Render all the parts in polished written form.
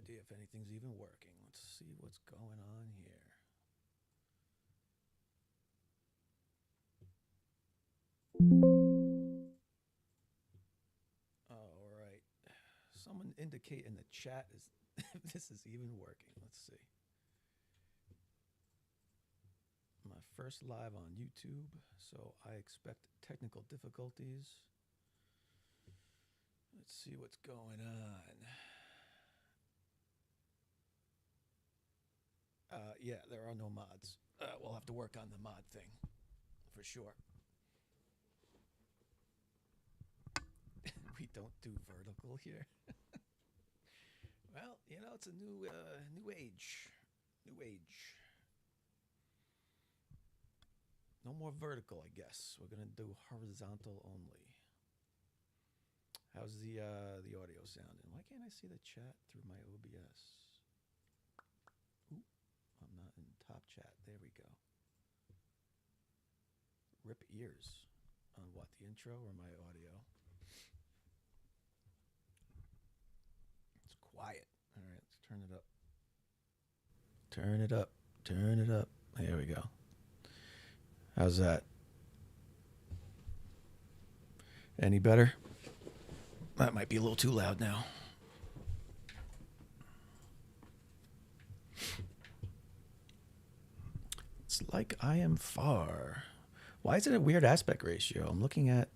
idea if anything's even working. Let's see what's going on here. All right. Someone indicate in the chat if this is even working. Let's see. My first live on YouTube, so I expect technical difficulties. Let's see what's going on. Yeah, there are no mods. We'll have to work on the mod thing for sure. We don't do vertical here. Well, you know, it's a new age. New age. No more vertical, I guess. We're gonna do horizontal only. How's the audio sounding? Why can't I see the chat through my OBS? Ooh, I'm not in top chat. There we go. Rip ears on what, the intro or my audio? It's quiet. All right, let's turn it up. Turn it up. Turn it up. There we go. How's that? Any better? That might be a little too loud now. It's like I am far. Why is it a weird aspect ratio? I'm looking at...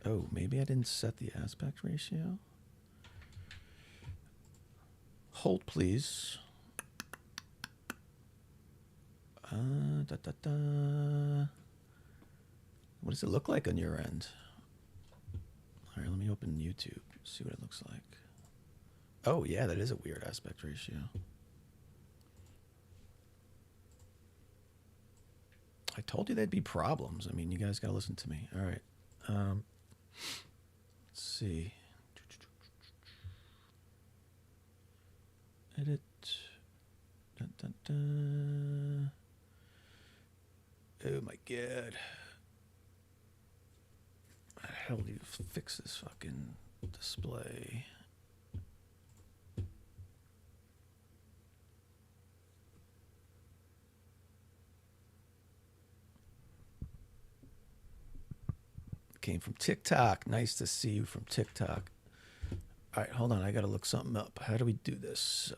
Oh, maybe I didn't set the aspect ratio? Hold, please. Da, da, da. What does it look like on your end? All right, let me open YouTube, see what it looks like. Oh, yeah, that is a weird aspect ratio. I told you there'd be problems. I mean, you guys got to listen to me. All right. Let's see. Edit. Dun, dun, dun. Oh, my God. How the hell do you fix this fucking display? Came from TikTok. Nice to see you from TikTok. All right, hold on. I got to look something up. How do we do this?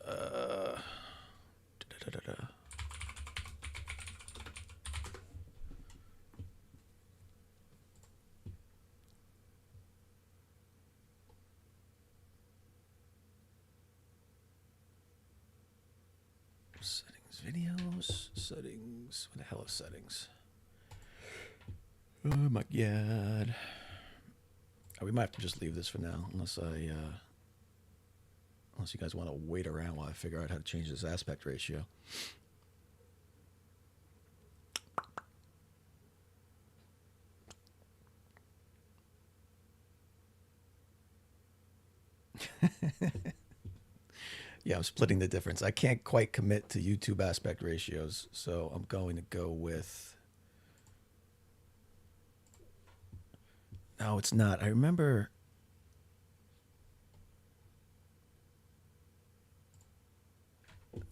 Settings, videos, settings. What the hell is settings? Oh my God. Oh, we might have to just leave this for now, unless you guys want to wait around while I figure out how to change this aspect ratio. Yeah, I'm splitting the difference. I can't quite commit to YouTube aspect ratios, so I'm going to go with... No, it's not. I remember...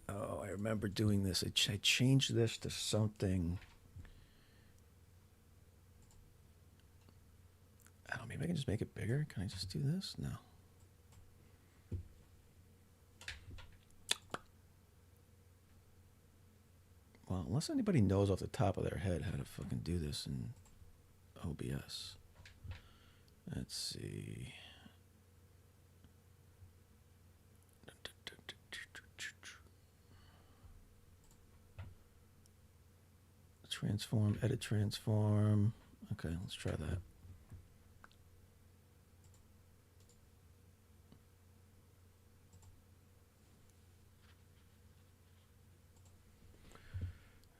Oh, I remember doing this. I changed this to something... I don't know, maybe I can just make it bigger. Can I just do this? No. Well, unless anybody knows off the top of their head how to fucking do this in OBS. Let's see. Transform, edit transform. Okay, let's try that.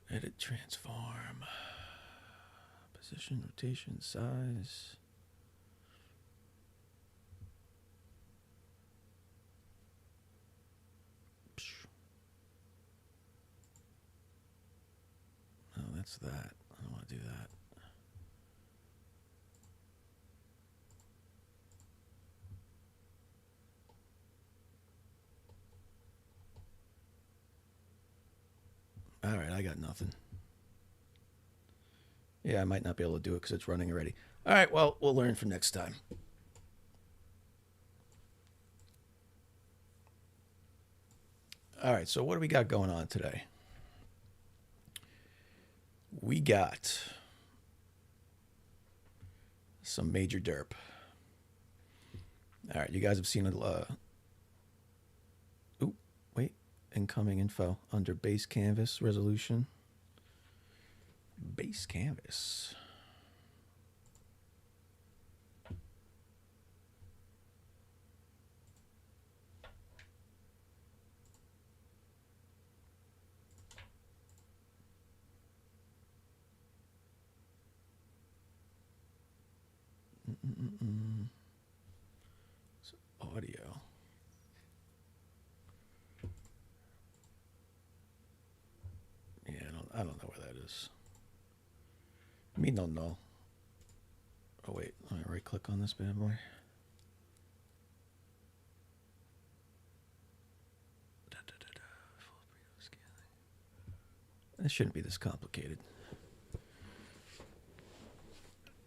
Edit transform. Position, rotation, size. Oh, that's that. I don't want to do that. All right, I got nothing. Yeah, I might not be able to do it because it's running already. All right, well, we'll learn for next time. All right, so what do we got going on today? We got some major derp. All right, you guys have seen it. Oop, wait. Incoming info under base canvas resolution. Base canvas. It's audio. Yeah, I don't know where that is. Me no no. Oh wait, let me right click on this bad boy. It shouldn't be this complicated.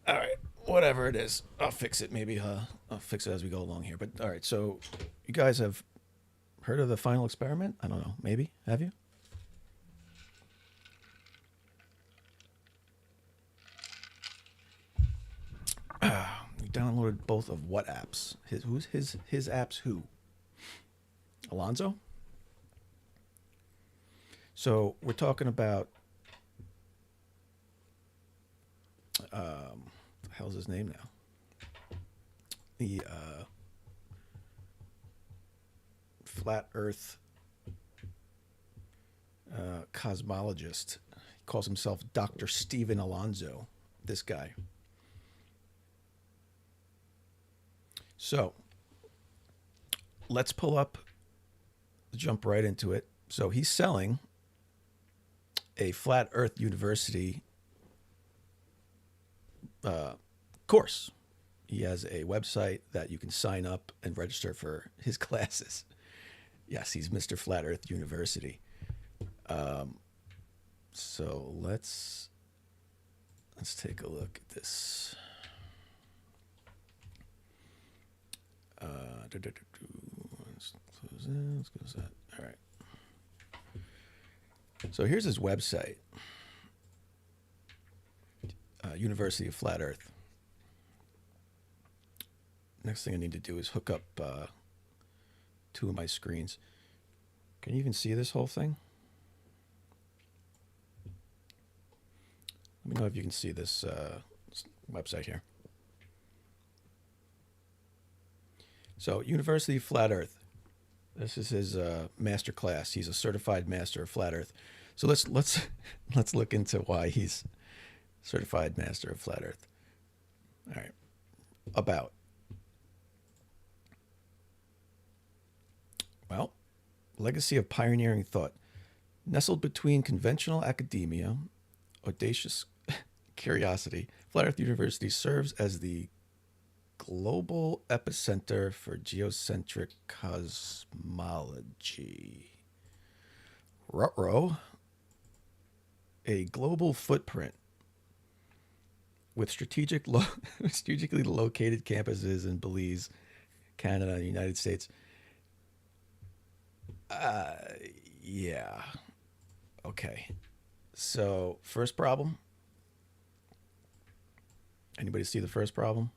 All right, whatever it is, I'll fix it. Maybe I'll fix it as we go along here. But all right, so you guys have heard of the final experiment? I don't know. Maybe have you? You downloaded both of what apps? Who's his apps? Who? Alonzo. So we're talking about the hell's his name now? The flat Earth cosmologist. He calls himself Dr. Stephen Alonzo. This guy. So let's pull up, jump right into it. So he's selling a Flat Earth University course. He has a website that you can sign up and register for his classes. Yes, he's Mr. Flat Earth University. So let's take a look at this. Let's close that. Let's close that. All right. So here's his website. University of Flat Earth. Next thing I need to do is hook up two of my screens. Can you even see this whole thing? Let me know if you can see this website here. So, University of Flat Earth. This is his master class. He's a certified master of Flat Earth. So let's look into why he's certified master of Flat Earth. All right. About. Well, legacy of pioneering thought. Nestled between conventional academia, audacious curiosity, Flat Earth University serves as the global epicenter for geocentric cosmology. Ruh-roh. A global footprint with strategically located campuses in Belize, Canada, and the United States. Yeah. Okay. So, first problem. Anybody see the first problem?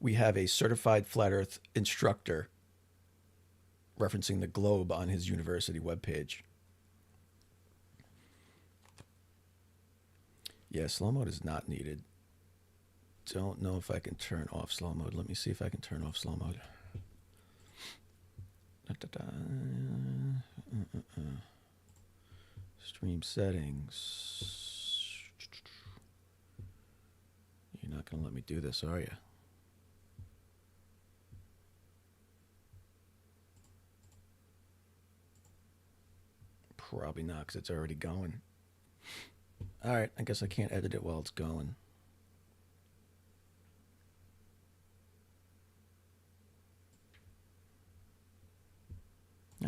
We have a certified flat earth instructor referencing the globe on his university webpage. Yeah, slow mode is not needed. Don't know if I can turn off slow mode. Let me see if I can turn off slow mode. Stream settings. You're not going to let me do this, are you? Probably not, because it's already going. All right, I guess I can't edit it while it's going.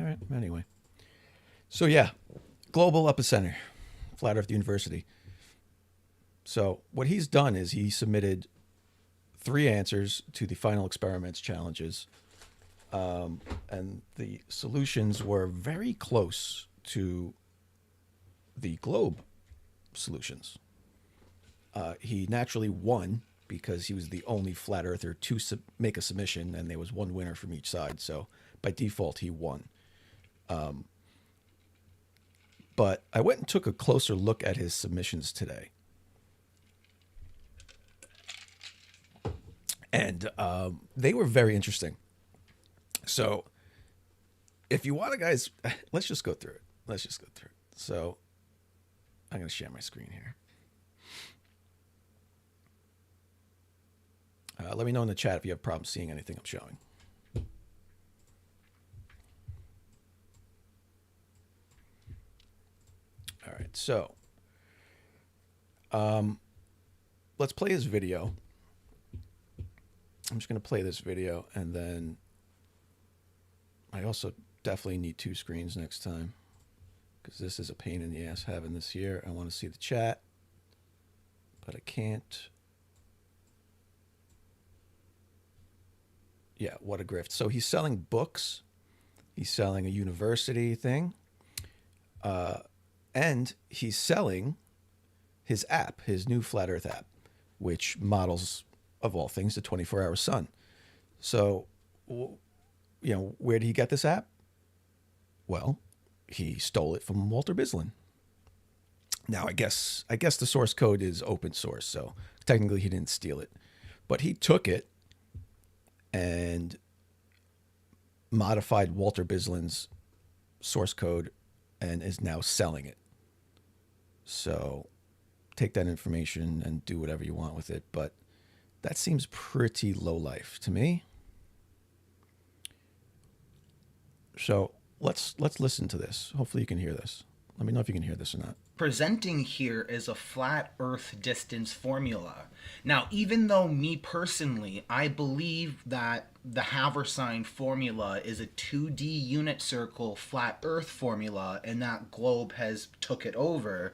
All right. Anyway. So yeah, global epicenter, Flat Earth University. So what he's done is he submitted 3 answers to the final experiments challenges, and the solutions were very close to the globe solutions. He naturally won because he was the only flat earther to make a submission, and there was one winner from each side. So by default, he won. But I went and took a closer look at his submissions today. And they were very interesting. So if you want to, guys, let's just go through it. So I'm going to share my screen here. Let me know in the chat if you have problems seeing anything I'm showing. All right, so let's play his video. I'm just going to play this video, and then I also definitely need 2 screens next time because this is a pain in the ass having this here. I want to see the chat, but I can't. Yeah, what a grift. So he's selling books. He's selling a university thing. And he's selling his app, his new Flat Earth app, which models, of all things, the 24-hour sun. So, where did he get this app? Well, he stole it from Walter Bislin. Now, I guess the source code is open source, so technically he didn't steal it. But he took it and modified Walter Bislin's source code and is now selling it. So take that information and do whatever you want with it. But that seems pretty low life to me. So let's listen to this. Hopefully you can hear this. Let me know if you can hear this or not. Presenting here is a flat Earth distance formula. Now, even though me personally, I believe that the Haversine formula is a 2D unit circle flat Earth formula and that globe has took it over,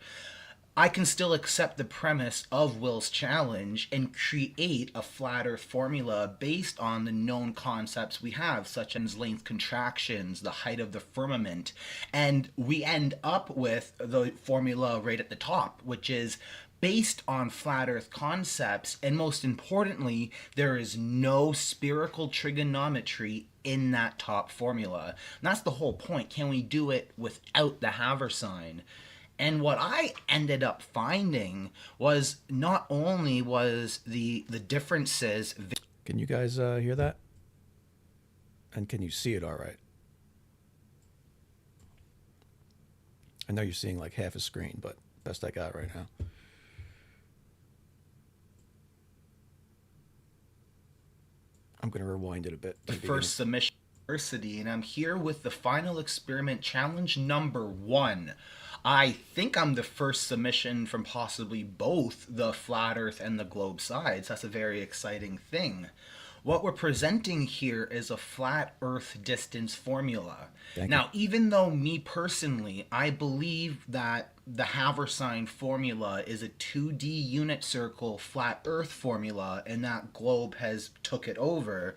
I can still accept the premise of Will's challenge and create a flat Earth formula based on the known concepts we have, such as length contractions, the height of the firmament, and we end up with the formula right at the top, which is based on flat Earth concepts, and most importantly, there is no spherical trigonometry in that top formula. And that's the whole point. Can we do it without the Haversine? And what I ended up finding was not only was the differences. Can you guys hear that? And can you see it all right? I know you're seeing like half a screen, but best I got right now. I'm going to rewind it a bit. The first submission university, and I'm here with the final experiment challenge number 1. I think I'm the first submission from possibly both the flat Earth and the globe sides. That's a very exciting thing. What we're presenting here is a flat Earth distance formula. Now, even though me personally, I believe that the Haversine formula is a 2D unit circle flat Earth formula and that globe has took it over,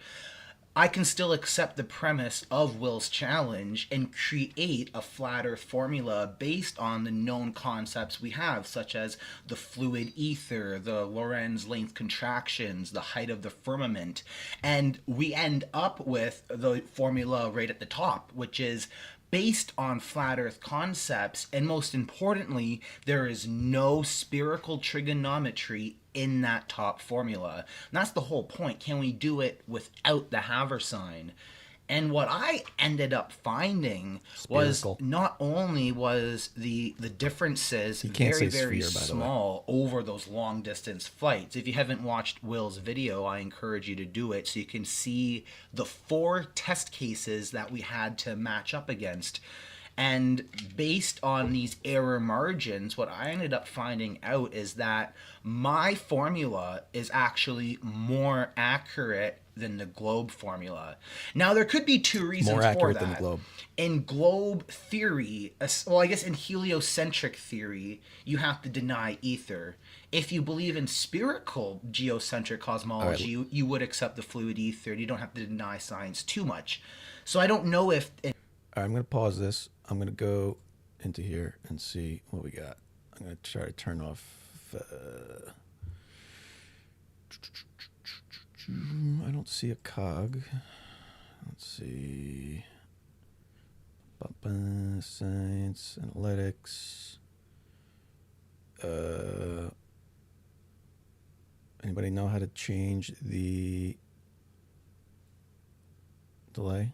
I can still accept the premise of Will's challenge and create a flat Earth formula based on the known concepts we have, such as the fluid ether, the Lorentz length contractions, the height of the firmament, and we end up with the formula right at the top, which is based on flat Earth concepts, and most importantly, there is no spherical trigonometry in that top formula. And that's the whole point. Can we do it without the Haversine? And what I ended up finding was not only was the differences very, very small over those long distance flights. If you haven't watched Will's video, I encourage you to do it so you can see the 4 test cases that we had to match up against. And based on these error margins, what I ended up finding out is that my formula is actually more accurate than the globe formula. Now, there could be 2 reasons for that. More accurate than the globe. in globe theory, well, I guess in heliocentric theory, you have to deny ether. If you believe in spherical geocentric All right. cosmology, you would accept the fluid ether. You don't have to deny science too much. So I don't know if All right, I'm going to pause this. I'm going to go into here and see what we got. I'm going to try to turn off. I don't see a cog. Let's see. Science, analytics. Anybody know how to change the delay?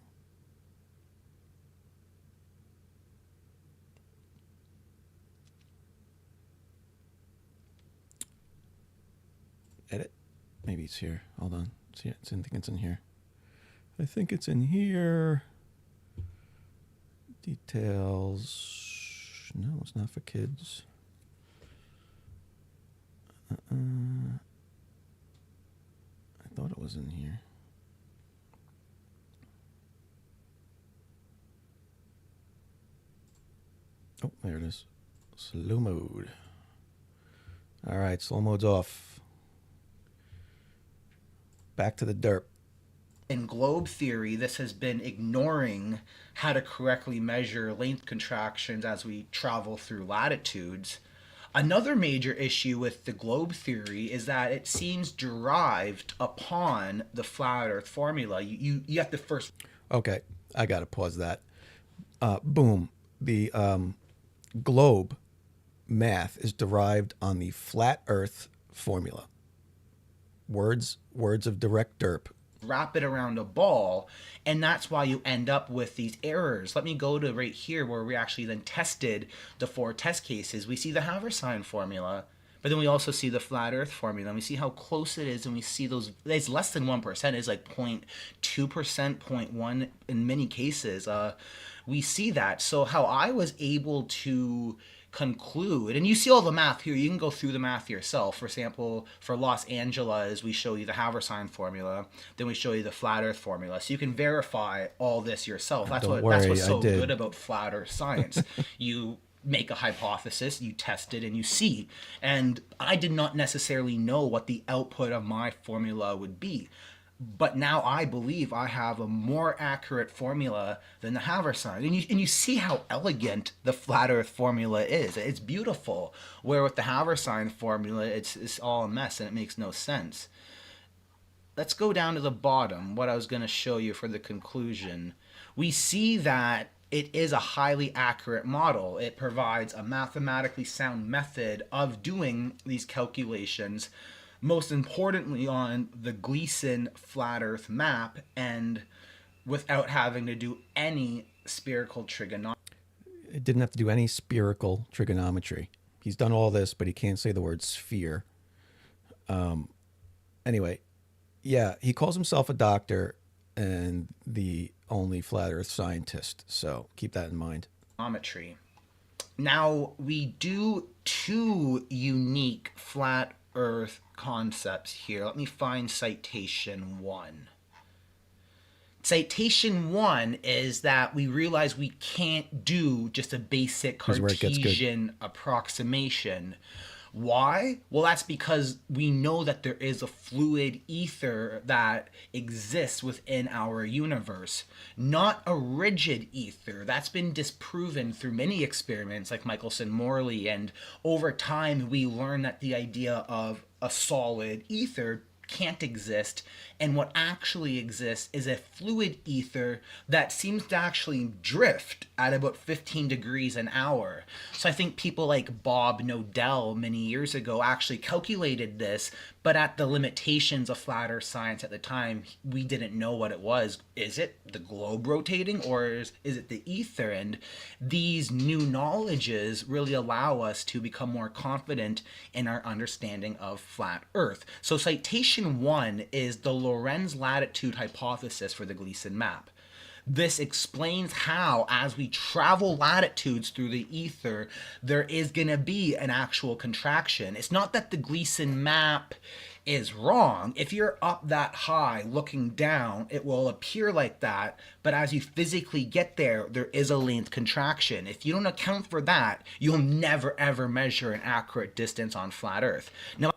Edit. Maybe it's here. Hold on. It's here. I think it's in here. I think it's in here. Details. No, it's not for kids. I thought it was in here. Oh, there it is. Slow mode. All right, slow mode's off. Back to the derp. in globe theory, this has been ignoring how to correctly measure length contractions as we travel through latitudes. Another major issue with the globe theory is that it seems derived upon the flat Earth formula. You have to first. Okay, I got to pause that. Boom. The globe math is derived on the flat Earth formula. Words of direct derp. Wrap it around a ball, and that's why you end up with these errors. Let me go to right here where we actually then tested the 4 test cases. We see the Haversine formula, but then we also see the flat Earth formula, and we see how close it is, and we see those. It's less than 1%. It's like 0.2%, 0.1 in many cases. We see that. So how I was able to conclude, and you see all the math here, you can go through the math yourself. For example, for Los Angeles, we show you the Haversine formula, then we show you the flat Earth formula, so you can verify all this yourself. That's what's so good about flat Earth science. You make a hypothesis, you test it, and you see. And I did not necessarily know what the output of my formula would be, but now I believe I have a more accurate formula than the Haversine. And you see how elegant the flat Earth formula is. It's beautiful. Where with the Haversine formula, it's all a mess and it makes no sense. Let's go down to the bottom, what I was going to show you for the conclusion. We see that it is a highly accurate model. It provides a mathematically sound method of doing these calculations, most importantly on the Gleason flat Earth map, and without having to do any spherical trigonometry. It didn't have to do any spherical trigonometry. He's done all this, but he can't say the word sphere. Anyway, yeah, he calls himself a doctor and the only flat Earth scientist, so keep that in mind. Now, we do 2 unique flat Earth concepts here. Let me find citation 1. Citation 1 is that we realize we can't do just a basic Cartesian approximation. Why? Well, that's because we know that there is a fluid ether that exists within our universe, not a rigid ether. That's been disproven through many experiments like Michelson-Morley, and over time we learn that the idea of a solid ether can't exist, and what actually exists is a fluid ether that seems to actually drift at about 15 degrees an hour. So I think people like Bob Nodell many years ago actually calculated this, but at the limitations of flat Earth science at the time, we didn't know what it was. Is it the globe rotating, or is it the ether? And these new knowledges really allow us to become more confident in our understanding of flat Earth. So citation 1 is the Lorenz latitude hypothesis for the Gleason map. This explains how, as we travel latitudes through the ether, there is going to be an actual contraction. It's not that the Gleason map is wrong. If you're up that high looking down, it will appear like that, but as you physically get there, there is a length contraction. If you don't account for that, you'll never ever measure an accurate distance on flat Earth. Now,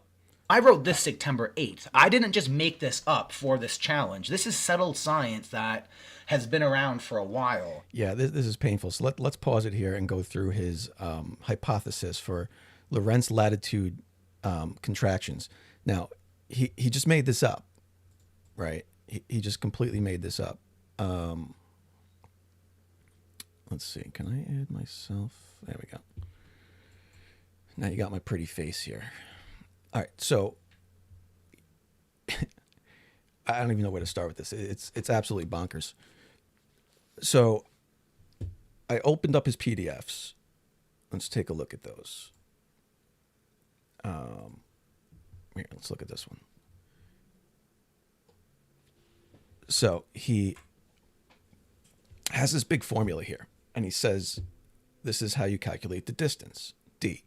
I wrote this September 8th. I didn't just make this up for this challenge. This is settled science that has been around for a while. Yeah, this is painful. So let's pause it here and go through his hypothesis for Lorentz latitude contractions. Now, he just made this up, right? He just completely made this up. Let's see. Can I add myself? There we go. Now you got my pretty face here. All right, so I don't even know where to start with this. It's absolutely bonkers. So I opened up his PDFs. Let's take a look at those. Here, let's look at this one. So he has this big formula here, and he says this is how you calculate the distance, d,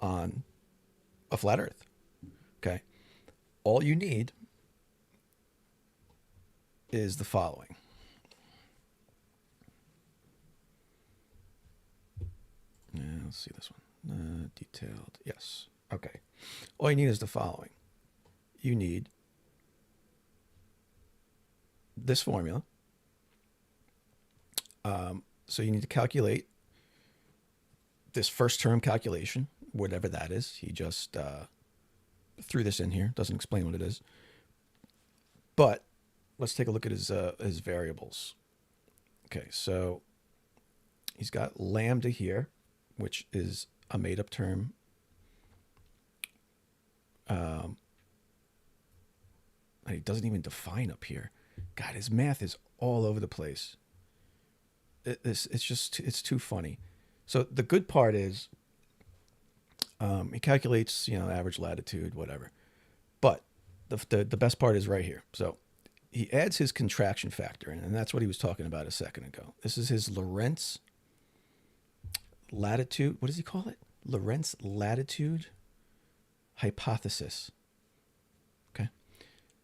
on a flat Earth. Okay? All you need is the following. Let's see this one. Detailed. Yes. Okay. All you need is the following. You need this formula. So you need to calculate this first term calculation, whatever that is. He just threw this in here. Doesn't explain what it is. But let's take a look at his variables. Okay, so he's got lambda here, which is a made-up term. He doesn't even define up here. God, his math is all over the place. It's too funny. So the good part is he calculates, average latitude, whatever. But the best part is right here. So he adds his contraction factor in, and that's what he was talking about a second ago. This is his Lorentz latitude. What does he call it? Lorentz latitude hypothesis. Okay.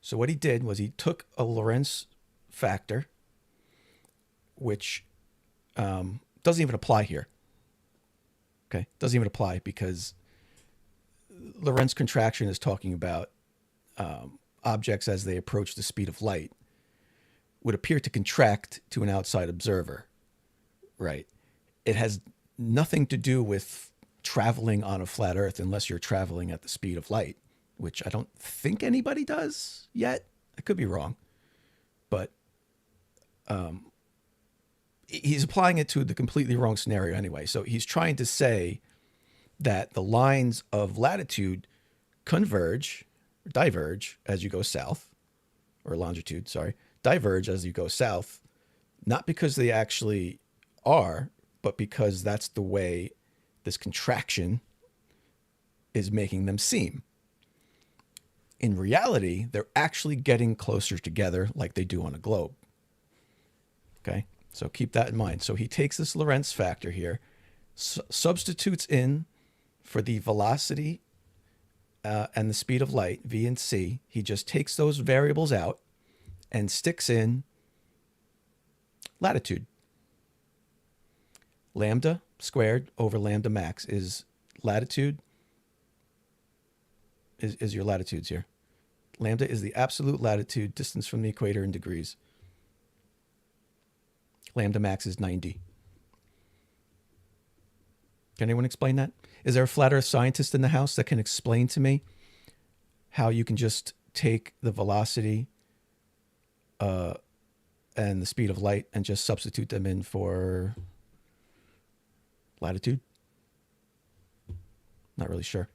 So what he did was he took a Lorentz factor, which doesn't even apply here. Okay. Doesn't even apply because Lorentz contraction is talking about objects as they approach the speed of light would appear to contract to an outside observer, right? It has nothing to do with traveling on a flat Earth unless you're traveling at the speed of light, which I don't think anybody does yet. I could be wrong, but he's applying it to the completely wrong scenario anyway. So he's trying to say that the lines of latitude diverge as you go south, or longitude, sorry, diverge as you go south, not because they actually are, but because that's the way this contraction is making them seem. In reality, they're actually getting closer together like they do on a globe. Okay, so keep that in mind. So he takes this Lorentz factor here, substitutes in for the velocity and the speed of light, v and c. He just takes those variables out and sticks in latitude. Lambda squared over lambda max is latitude, is your latitudes here. Lambda is the absolute latitude, distance from the equator in degrees. Lambda max is 90. Can anyone explain that? Is there a flat Earth scientist in the house that can explain to me how you can just take the velocity and the speed of light and just substitute them in for latitude? Not really sure.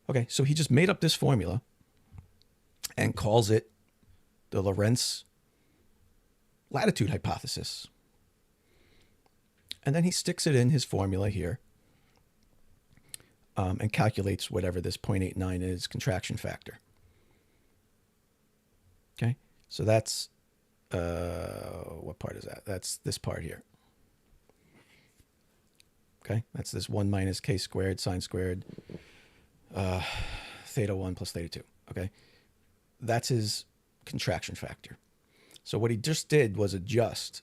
Okay, so he just made up this formula and calls it the Lorentz latitude hypothesis. And then he sticks it in his formula here and calculates whatever this 0.89 is, contraction factor. Okay, so that's what part is that? That's this part here. Okay, that's this 1 minus k squared sine squared theta 1 plus theta 2. Okay, that's his contraction factor. So what he just did was adjust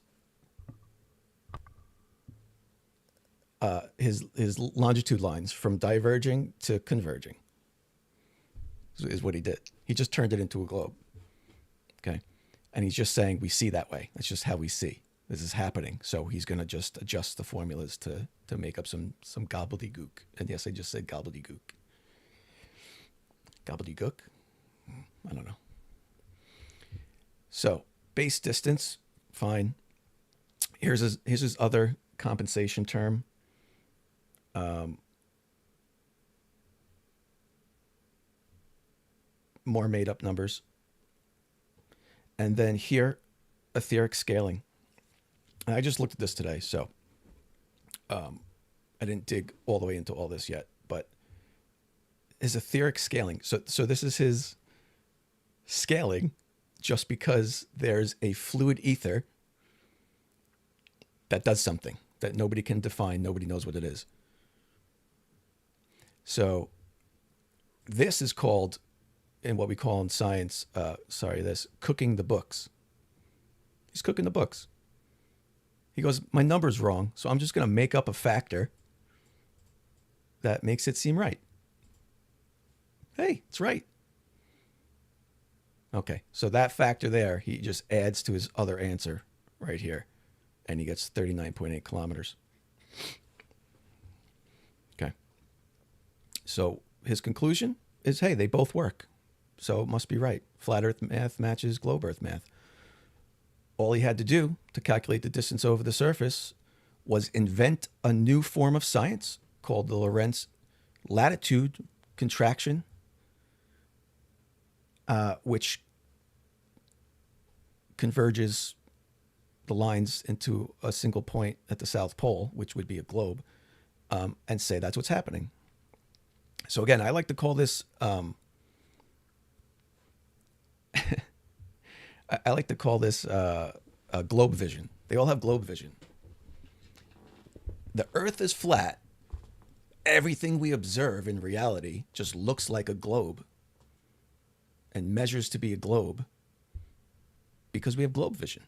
his longitude lines from diverging to converging. Is what he did. He just turned it into a globe. Okay, and he's just saying we see that way. That's just how we see. This is happening. So he's going to just adjust the formulas to make up some gobbledygook. And yes, I just said gobbledygook. Gobbledygook? I don't know. So base distance, fine. Here's his other compensation term. More made up numbers. And then here, etheric scaling. And I just looked at this today, so I didn't dig all the way into all this yet, but his etheric scaling. So this is his scaling just because there's a fluid ether that does something that nobody can define. Nobody knows what it is. So this is called, in what we call in science, cooking the books. He's cooking the books. He goes, my number's wrong, so I'm just going to make up a factor that makes it seem right. Hey, it's right. Okay, so that factor there, he just adds to his other answer right here, and he gets 39.8 kilometers. Okay. So his conclusion is, hey, they both work, so it must be right. Flat Earth math matches globe Earth math. All he had to do to calculate the distance over the surface was invent a new form of science called the Lorentz latitude contraction, which converges the lines into a single point at the South Pole, which would be a globe, and say that's what's happening. So again, I like to call this I like to call this globe vision. They all have globe vision. The Earth is flat. Everything we observe in reality just looks like a globe and measures to be a globe because we have globe vision.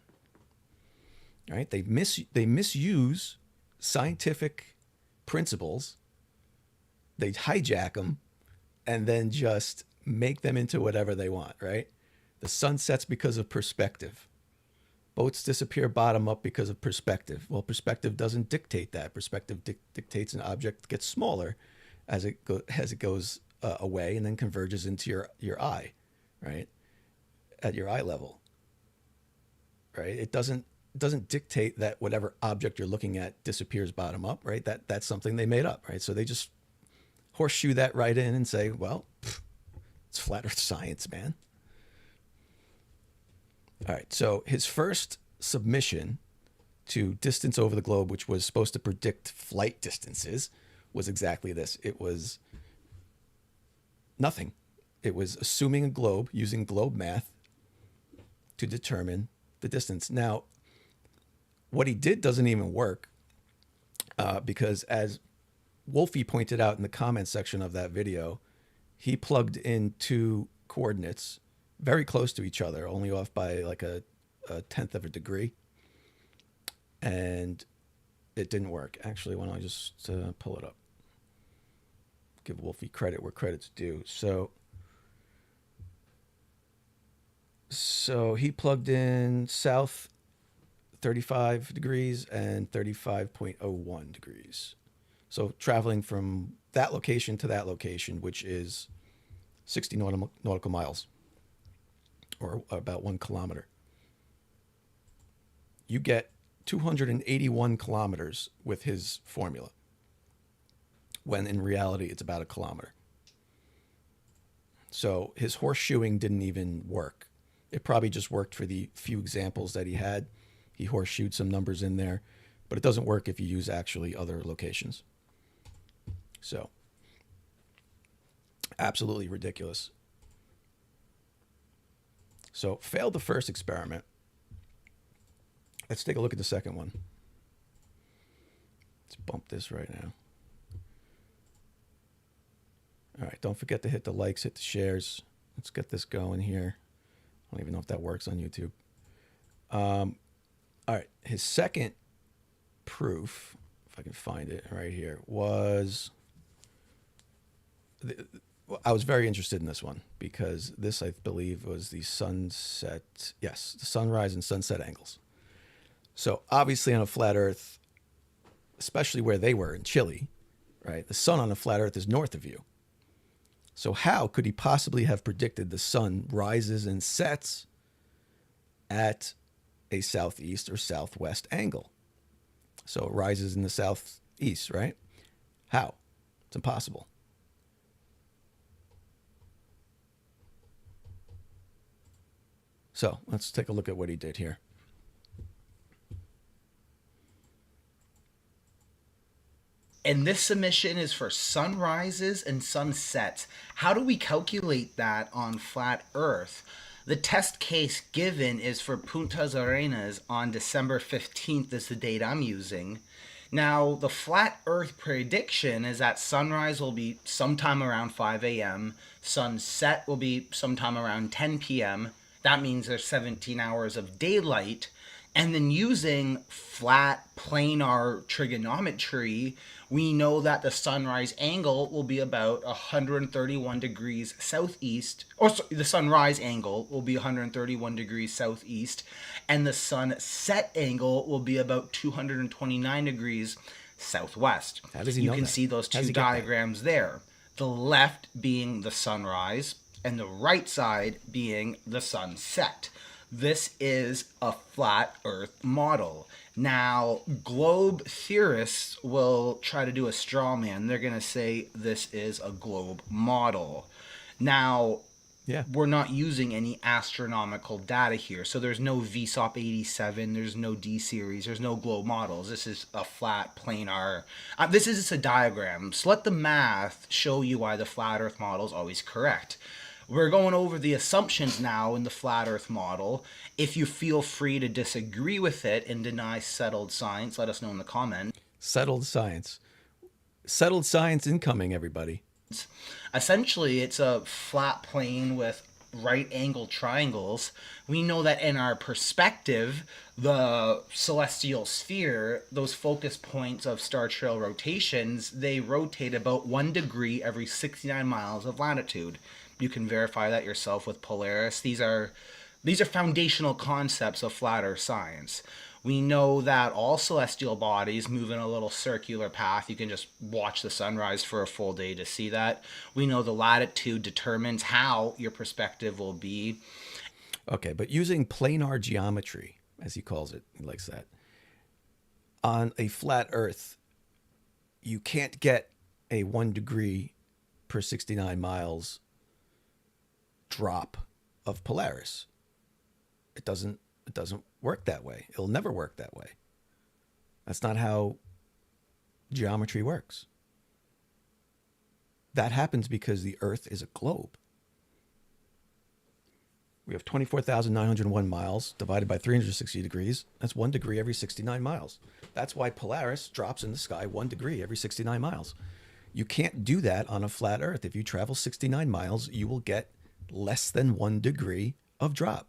All right? They misuse scientific principles. They hijack them and then just make them into whatever they want, right? The sun sets because of perspective. Boats disappear bottom up because of perspective. Well, perspective doesn't dictate that. Perspective dictates an object gets smaller as it goes away and then converges into your eye, right? At your eye level, right? It doesn't dictate that whatever object you're looking at disappears bottom up, right? That's something they made up, right? So they just horseshoe that right in and say, well, it's flat Earth science, man. All right, so his first submission to distance over the globe, which was supposed to predict flight distances, was exactly this. It was nothing. It was assuming a globe, using globe math to determine the distance. Now, what he did doesn't even work because, as Wolfie pointed out in the comments section of that video, he plugged in two coordinates very close to each other, only off by like a tenth of a degree. And it didn't work. Actually, why don't I just pull it up? Give Wolfie credit where credit's due. So he plugged in south 35 degrees and 35.01 degrees. So traveling from that location to that location, which is 60 nautical miles, or about 1 kilometer. You get 281 kilometers with his formula, when in reality it's about 1 kilometer. So his horseshoeing didn't even work. It probably just worked for the few examples that he had. He horseshoed some numbers in there, but it doesn't work if you use actually other locations. So, absolutely ridiculous. So, failed the first experiment. Let's take a look at the second one. Let's bump this right now. All right, don't forget to hit the likes, hit the shares. Let's get this going here. I don't even know if that works on YouTube. All right, his second proof, if I can find it right here, was... I was very interested in this one because this, I believe, was the sunset... Yes, the sunrise and sunset angles. So obviously on a flat Earth, especially where they were in Chile, right, the sun on a flat Earth is north of you. So how could he possibly have predicted the sun rises and sets at a southeast or southwest angle? So it rises in the southeast, right? How? It's impossible. So let's take a look at what he did here. And this submission is for sunrises and sunsets. How do we calculate that on flat Earth? The test case given is for Puntas Arenas on December 15th is the date I'm using. Now, the flat Earth prediction is that sunrise will be sometime around 5 a.m., sunset will be sometime around 10 p.m. That means there's 17 hours of daylight. And then using flat planar trigonometry, we know that the sunrise angle will be about 131 degrees southeast, or sorry, the sunrise angle will be 131 degrees southeast, and the sunset angle will be about 229 degrees southwest. How does he You know can that? see those How does two he get that? diagrams there. The left being the sunrise, and the right side being the sunset. This is a flat Earth model. Now, globe theorists will try to do a straw man. They're going to say this is a globe model. Now, Yeah. we're not using any astronomical data here. So there's no VSOP 87, there's no D series, there's no globe models. This is a flat planar. This is just a diagram. So let the math show you why the flat Earth model is always correct. We're going over the assumptions now in the flat Earth model. If you feel free to disagree with it and deny settled science, let us know in the comments. Settled science. Settled science incoming, everybody. Essentially, it's a flat plane with right angle triangles. We know that in our perspective, the celestial sphere, those focus points of star trail rotations, they rotate about 1 degree every 69 miles of latitude. You can verify that yourself with Polaris. These are foundational concepts of flat Earth science. We know that all celestial bodies move in a little circular path. You can just watch the sunrise for a full day to see that. We know the latitude determines how your perspective will be. Okay, but using planar geometry, as he calls it, he likes that, on a flat Earth, you can't get a 1 degree per 69 miles drop of Polaris. It doesn't work that way. It'll never work that way. That's not how geometry works. That happens because the Earth is a globe. We have 24,901 miles divided by 360 degrees. That's 1 degree every 69 miles. That's why Polaris drops in the sky 1 degree every 69 miles. You can't do that on a flat Earth. If you travel 69 miles, you will get less than 1 degree of drop.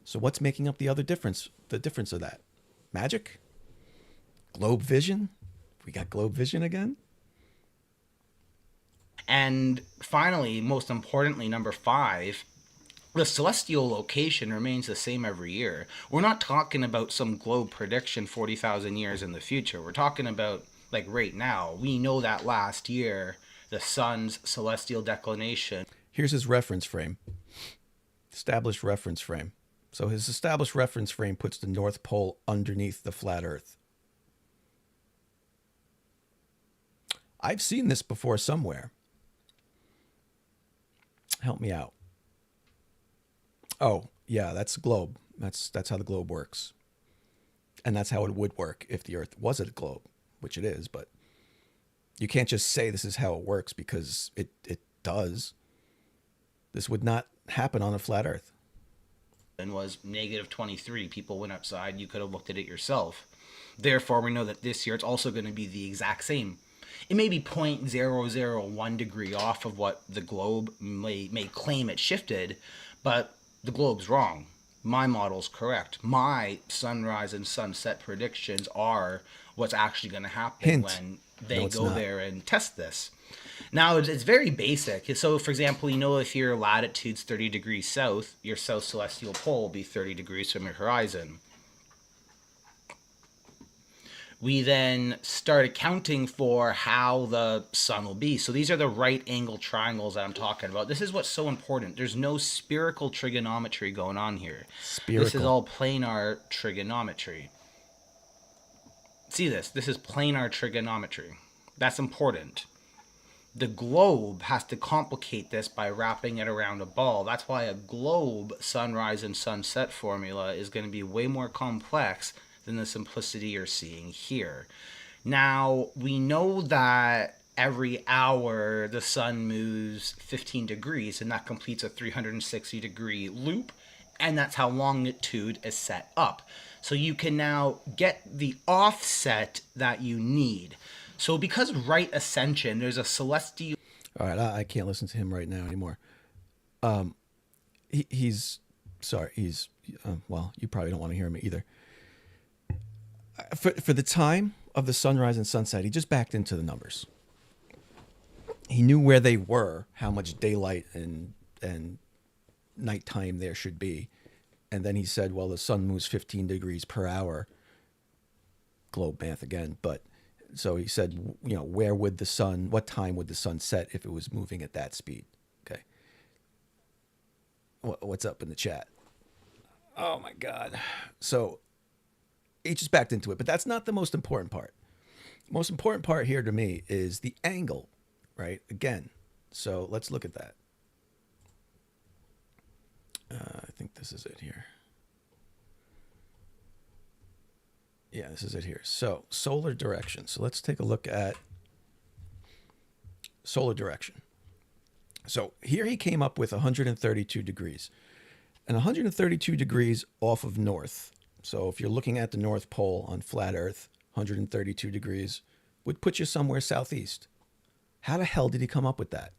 So what's making up the other difference? The difference of that? Magic? Globe vision? We got globe vision again? And finally, most importantly, number 5, the celestial location remains the same every year. We're not talking about some globe prediction 40,000 years in the future. We're talking about, like, right now. We know that last year, the sun's celestial declination. Here's his reference frame. Established reference frame. So his established reference frame puts the North Pole underneath the flat Earth. I've seen this before somewhere. Help me out. Oh, yeah, that's the globe. That's how the globe works. And that's how it would work if the Earth was a globe, which it is, but you can't just say this is how it works because it does. This would not happen on a flat Earth. was -23. People went outside. You could have looked at it yourself. Therefore, we know that this year it's also going to be the exact same. It may be 0.001 degree off of what the globe may claim it shifted, but the globe's wrong. My model's correct. My sunrise and sunset predictions are what's actually going to happen Hint. when No, they it's go not. there and test this. Now, it's very basic. So, for example, if your latitude's 30 degrees south, your south celestial pole will be 30 degrees from your horizon. We then start accounting for how the sun will be. So these are the right angle triangles that I'm talking about. This is what's so important. There's no spherical trigonometry going on here. Spherical. This is all planar trigonometry. See this? This is planar trigonometry. That's important. The globe has to complicate this by wrapping it around a ball. That's why a globe sunrise and sunset formula is going to be way more complex than the simplicity you're seeing here. Now, we know that every hour the sun moves 15 degrees, and that completes a 360-degree loop, and that's how longitude is set up. So you can now get the offset that you need. So because right ascension, there's a celestial... All right, I can't listen to him right now anymore. He's sorry. Well, you probably don't want to hear him either. For the time of the sunrise and sunset, he just backed into the numbers. He knew where they were, how much daylight and nighttime there should be, and then he said, "Well, the sun moves 15 degrees per hour." Globe math again, but so he said, where would the sun? What time would the sun set if it was moving at that speed? Okay. What's up in the chat? Oh my God. So he just backed into it, but that's not the most important part. The most important part here to me is the angle, right? Again, so let's look at that. I think this is it here. Yeah, this is it here. So solar direction. So let's take a look at solar direction. So here he came up with 132 degrees. And 132 degrees off of north. So if you're looking at the North Pole on flat Earth, 132 degrees would put you somewhere southeast. How the hell did he come up with that?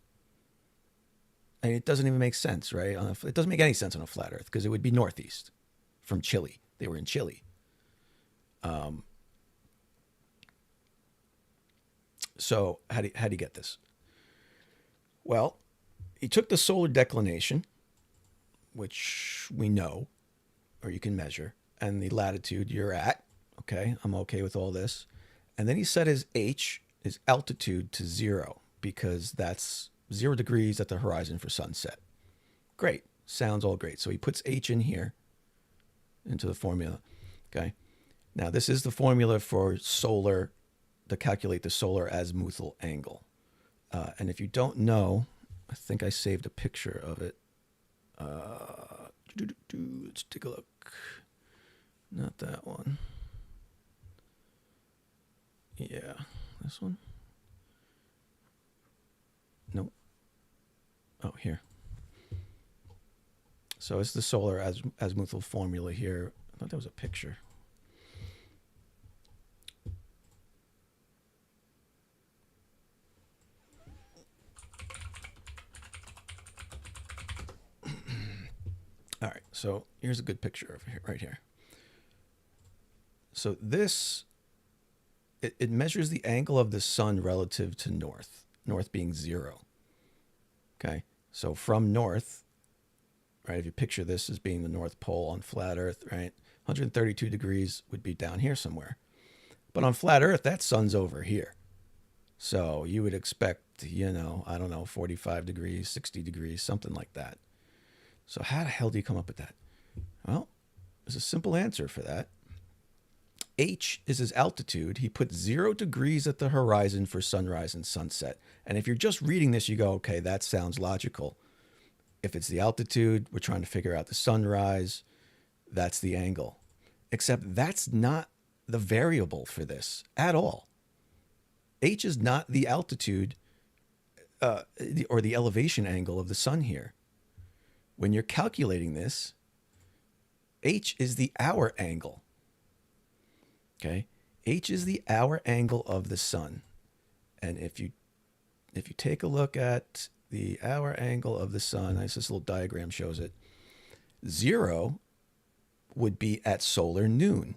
I mean, it doesn't even make sense, right? It doesn't make any sense on a flat Earth because it would be northeast from Chile. They were in Chile. So how do you get this? Well, he took the solar declination, which we know, or you can measure, and the latitude you're at. Okay, I'm okay with all this. And then he set his H, his altitude, to 0 because that's 0 degrees at the horizon for sunset. Great. Sounds all great. So he puts H in here into the formula. Okay. Now this is the formula for solar, to calculate the solar azimuthal angle. And if you don't know, I think I saved a picture of it. Let's take a look. Not that one. Yeah, this one. Nope. Oh, here. So it's the solar azimuthal formula here. I thought that was a picture. All right, so here's a good picture of it right here. So this, it measures the angle of the sun relative to north, north being 0. Okay, so from north, right, if you picture this as being the North Pole on flat Earth, right, 132 degrees would be down here somewhere. But on flat Earth, that sun's over here. So you would expect, I don't know, 45 degrees, 60 degrees, something like that. So how the hell do you come up with that? Well, there's a simple answer for that. H is his altitude. He put 0 degrees at the horizon for sunrise and sunset. And if you're just reading this, you go, okay, that sounds logical. If it's the altitude, we're trying to figure out the sunrise. That's the angle. Except that's not the variable for this at all. H is not the altitude or the elevation angle of the sun here. When you're calculating this, H is the hour angle. Okay? H is the hour angle of the sun. And if you take a look at the hour angle of the sun, this little diagram shows it. 0 would be at solar noon.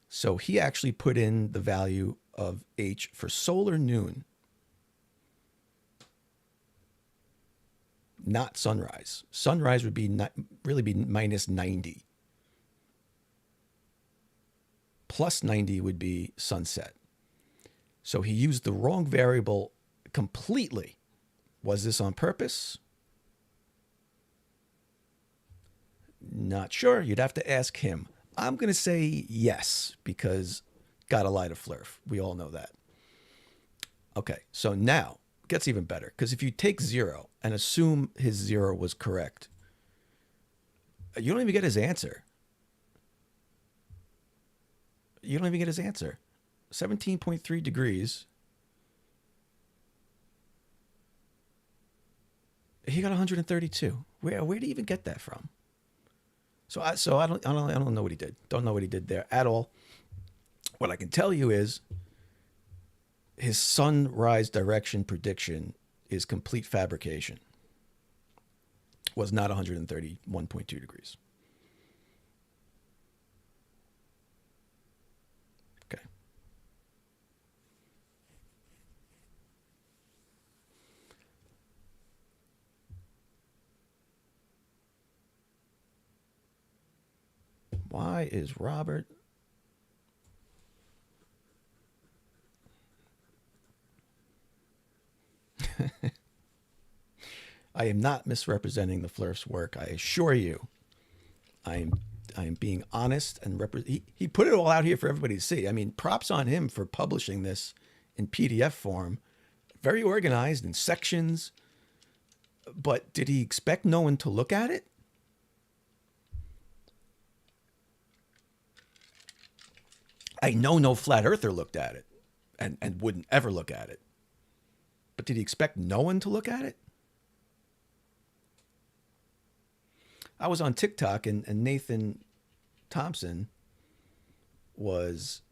So he actually put in the value of H for solar noon, not sunrise. Sunrise would be really be minus 90. Plus 90 would be sunset. So he used the wrong variable completely. Was this on purpose? Not sure. You'd have to ask him. I'm going to say yes, because gotta lie to flerf. We all know that. Okay, so now it gets even better, because if you take 0 and assume his 0 was correct, you don't even get his answer. You don't even get his answer. 17.3 degrees. He got 132. Where did he even get that from? So I don't know what he did. Don't know what he did there at all. What I can tell you is his sunrise direction prediction is complete fabrication. Was not 131.2 degrees. Okay. Why is Robert... I am not misrepresenting the flerf's work. I assure you, I am being honest and he put it all out here for everybody to see. I mean, props on him for publishing this in PDF form, very organized in sections. But did he expect no one to look at it? I know no flat earther looked at it and wouldn't ever look at it. But did he expect no one to look at it? I was on TikTok and Nathan Thompson was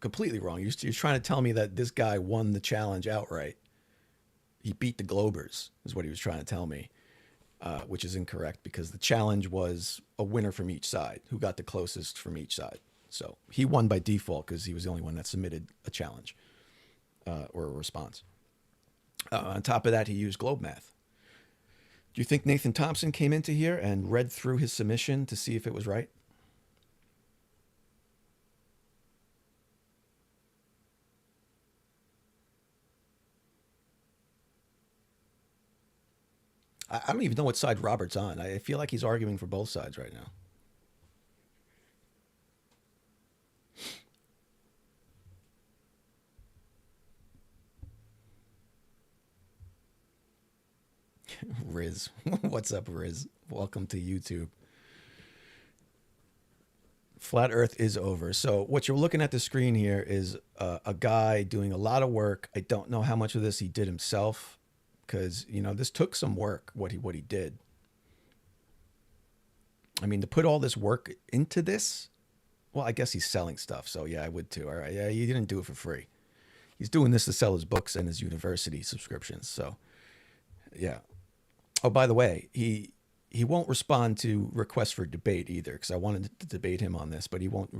completely wrong. He was trying to tell me that this guy won the challenge outright. He beat the Globers, is what he was trying to tell me, which is incorrect, because the challenge was a winner from each side, who got the closest from each side. So he won by default because he was the only one that submitted a challenge or a response. On top of that, he used globe math. Do you think Nathan Thompson came into here and read through his submission to see if it was right? I don't even know what side Robert's on. I feel like he's arguing for both sides right now. Riz. What's up, Riz? Welcome to YouTube. Flat Earth is over. So what you're looking at the screen here is a guy doing a lot of work. I don't know how much of this he did himself, because, you know, this took some work, what he did. I mean, to put all this work into this, well, I guess he's selling stuff. So yeah, I would too. All right. Yeah, he didn't do it for free. He's doing this to sell his books and his university subscriptions. So yeah. Oh, by the way, he won't respond to requests for debate either, because I wanted to debate him on this, but he won't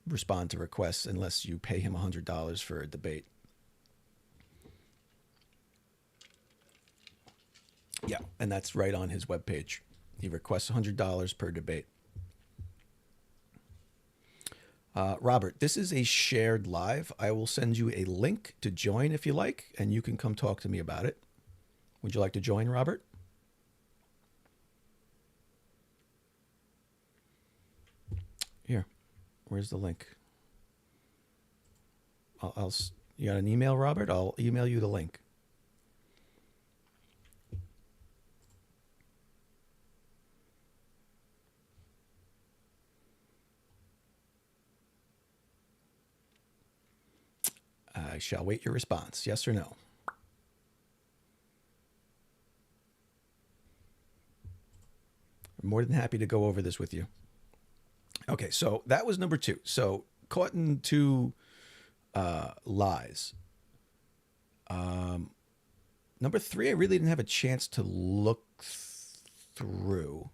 respond to requests unless you pay him $100 for a debate. Yeah, and that's right on his webpage. He requests $100 per debate. Robert, this is a shared live. I will send you a link to join if you like, and you can come talk to me about it. Would you like to join, Robert? Here, where's the link? You got an email, Robert? I'll email you the link. I shall wait your response. Yes or no? I'm more than happy to go over this with you. Okay, so that was number 2. So caught in 2 lies. Number 3, I really didn't have a chance to look through.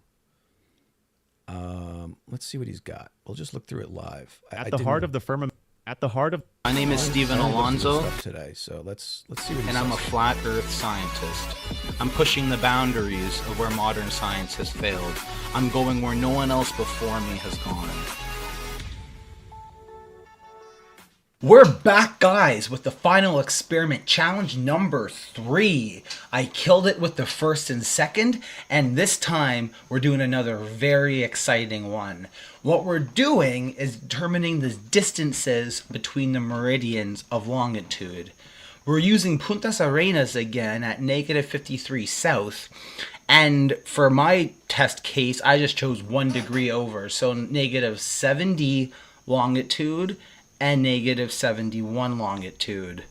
Let's see what he's got. We'll just look through it live. At the heart of the firmament. At the heart of. My name is Stephen Alonzo, today, so let's see what he and I'm a flat Earth scientist. I'm pushing the boundaries of where modern science has failed. I'm going where no one else before me has gone. We're back, guys, with the final experiment, challenge number 3. I killed it with the first and second, and this time we're doing another very exciting one. What we're doing is determining the distances between the meridians of longitude. We're using Puntas Arenas again at -53 south, and for my test case, I just chose 1 degree over, so -70 longitude and -71 longitude.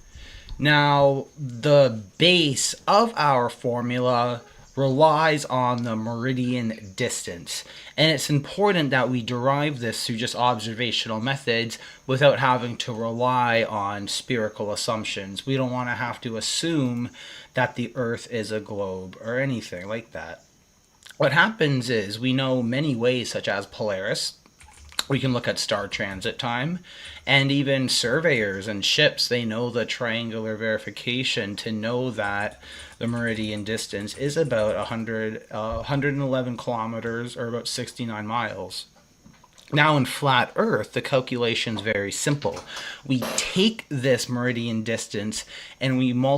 Now, the base of our formula relies on the meridian distance, and it's important that we derive this through just observational methods without having to rely on spherical assumptions. We don't want to have to assume that the Earth is a globe or anything like that. What happens is we know many ways, such as Polaris. We can look at star transit time, and even surveyors and ships, they know the triangular verification to know that the meridian distance is about 111 kilometers, or about 69 miles. Now in flat Earth, the calculation's very simple. We take this meridian distance and we we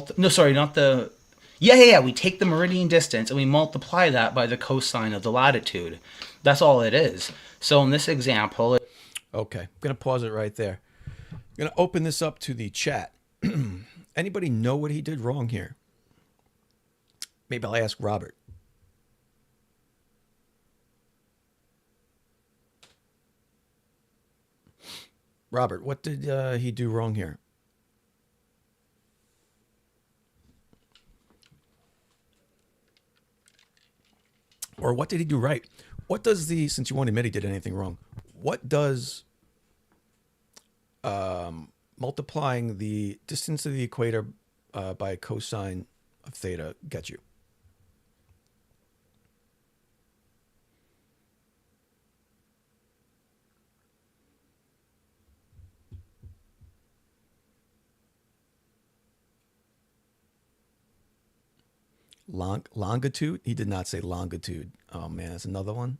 take the meridian distance and we multiply that by the cosine of the latitude. That's all it is. So in this example... Okay, I'm going to pause it right there. I'm going to open this up to the chat. Anybody know what he did wrong here? Maybe I'll ask Robert. Robert, what did he do wrong here? Or what did he do right? What does since you won't admit he did anything wrong, what does multiplying the distance of the equator by cosine of theta get you? Longitude? He did not say longitude. Oh man, that's another one.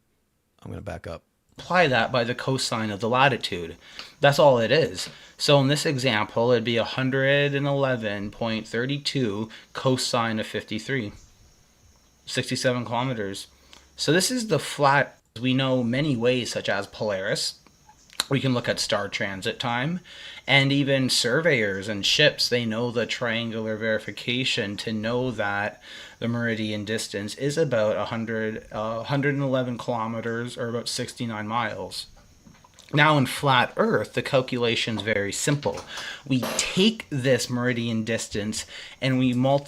I'm going to back up. Apply that by the cosine of the latitude. That's all it is. So in this example, it'd be 111.32 cosine of 53. 67 kilometers. So this is the flat. We know many ways, such as Polaris. We can look at star transit time, and even surveyors and ships, they know the triangular verification to know that the meridian distance is about 111 kilometers, or about 69 miles. Now in flat Earth, the calculation's very simple. We take this meridian distance and we we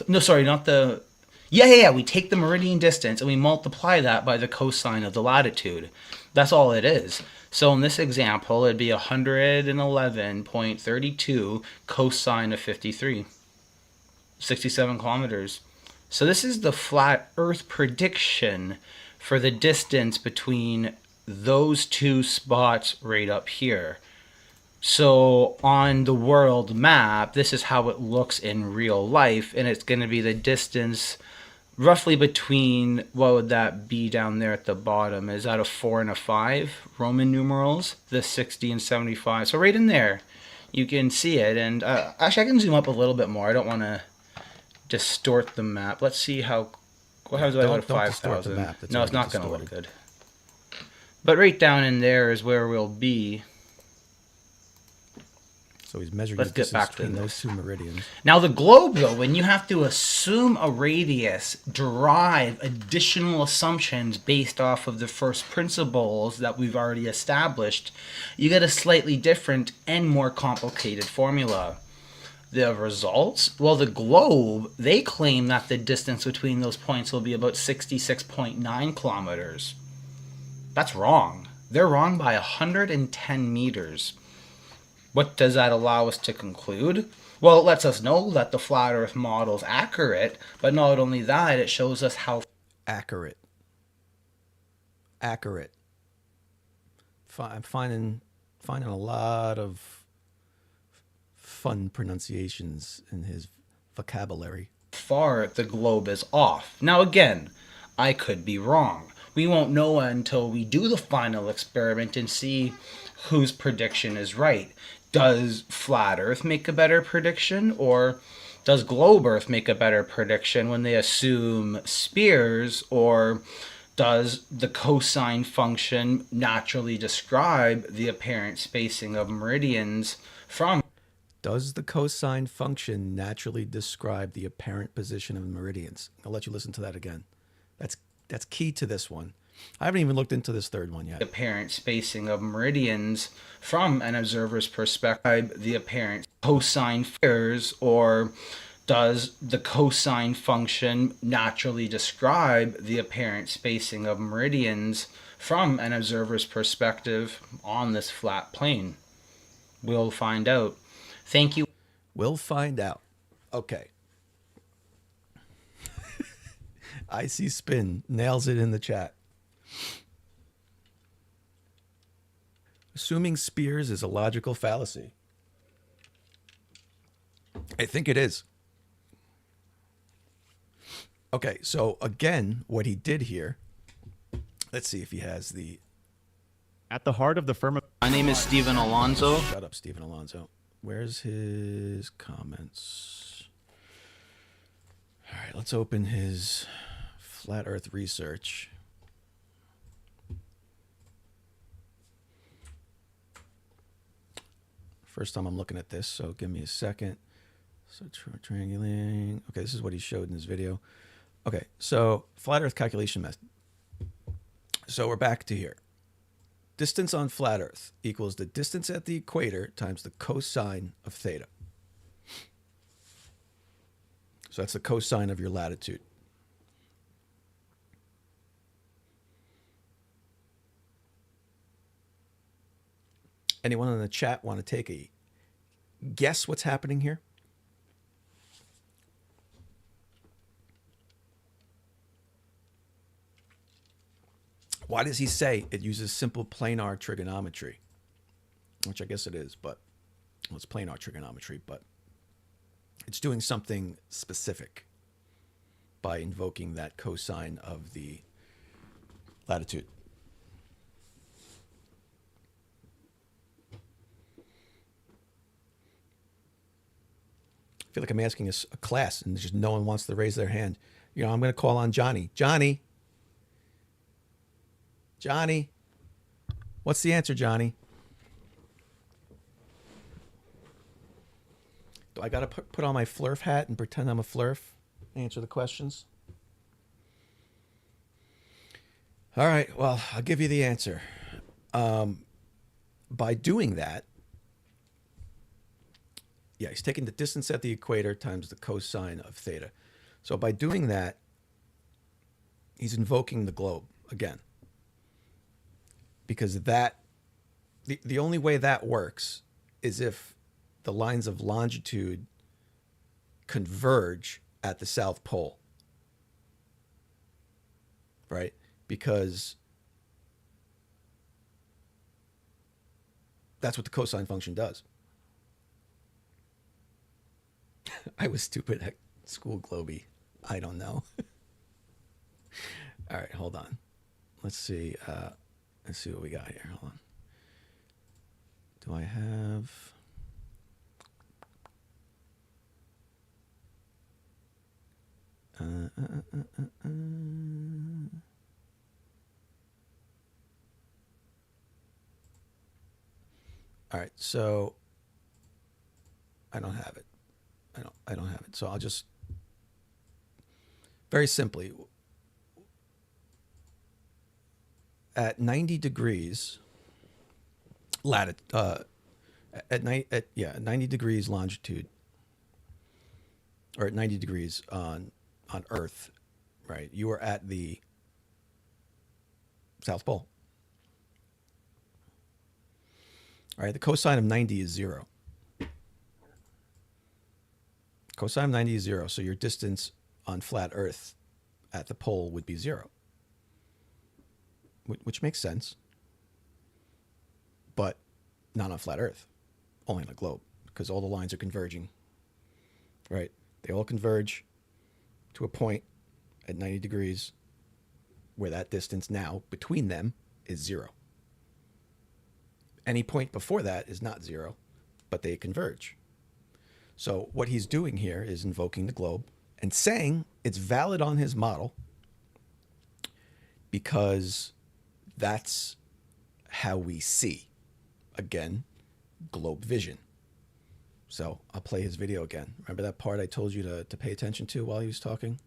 take the meridian distance and we multiply that by the cosine of the latitude. That's all it is. So in this example, it'd be 111.32 cosine of 53. 67 kilometers. So this is the flat Earth prediction for the distance between those 2 spots right up here. So on the world map, this is how it looks in real life, and it's going to be the distance roughly between, what would that be down there at the bottom? Is that a 4 and a 5 Roman numerals? The 60 and 75. So right in there, you can see it. And actually, I can zoom up a little bit more. I don't want to distort the map. Let's see what happens if I go to 5,000. No, it's not going to look good. But right down in there is where we'll be. So he's measuring the distance between those 2 meridians. Now the globe, though, when you have to assume a radius, derive additional assumptions based off of the first principles that we've already established, you get a slightly different and more complicated formula. The results? Well, the globe, they claim that the distance between those points will be about 66.9 kilometers. That's wrong. They're wrong by 110 meters. What does that allow us to conclude? Well, it lets us know that the flat Earth model is accurate, but not only that, it shows us how Accurate. Accurate. I'm finding a lot of fun pronunciations in his vocabulary. far the globe is off. Now, again, I could be wrong. We won't know until we do the final experiment and see whose prediction is right. Does flat Earth make a better prediction, or does globe Earth make a better prediction when they assume spheres, or does the cosine function naturally describe the apparent spacing of meridians from? Does the cosine function naturally describe the apparent position of meridians? I'll let you listen to that again. That's key to this one. I haven't even looked into this third one yet. Apparent spacing of meridians from an observer's perspective, the apparent cosine figures, or does the cosine function naturally describe the apparent spacing of meridians from an observer's perspective on this flat plane? We'll find out. Thank you. We'll find out. Okay. Icy Spin nails it in the chat. Assuming spheres is a logical fallacy. I think it is. Okay, so again, what he did here, let's see if he has the... At the heart of the firmament. My name is Stephen Alonzo. Shut up, Stephen Alonzo. Where's his comments? All right, let's open his flat Earth research. First time I'm looking at this, so give me a second. So triangulating. Okay, this is what he showed in his video. Okay, so flat Earth calculation method. So we're back to here. Distance on flat Earth equals the distance at the equator times the cosine of theta. So that's the cosine of your latitude. Anyone in the chat want to take a guess what's happening here? Why does he say it uses simple planar trigonometry? Which I guess it is, but well, it's planar trigonometry, but it's doing something specific by invoking that cosine of the latitude. I feel like I'm asking a class and just no one wants to raise their hand. You know, I'm going to call on Johnny. Johnny, what's the answer, Johnny? Do I got to put on my flerf hat and pretend I'm a flerf? Answer the questions? All right, well, I'll give you the answer. By doing that, yeah, he's taking the distance at the equator times the cosine of theta. So by doing that, he's invoking the globe again. Because that, the only way that works is if the lines of longitude converge at the South Pole. Right? Because that's what the cosine function does. I was stupid at school, Globy. I don't know. All right, hold on. Let's see. Let's see what we got here. Hold on. Do I have... All right, so I don't have it. I don't have it. So I'll just very simply at 90 degrees at 90 degrees longitude, or at 90 degrees on Earth, right? You are at the South Pole. All right, the cosine of 90 is 0. Cosine of 90 is 0, so your distance on flat Earth at the pole would be 0, which makes sense, but not on flat Earth, only on a globe, because all the lines are converging, right? They all converge to a point at 90 degrees where that distance now between them is 0. Any point before that is not 0, but they converge. So what he's doing here is invoking the globe and saying it's valid on his model because that's how we see. Again, globe vision. So I'll play his video again. Remember that part I told you to pay attention to while he was talking?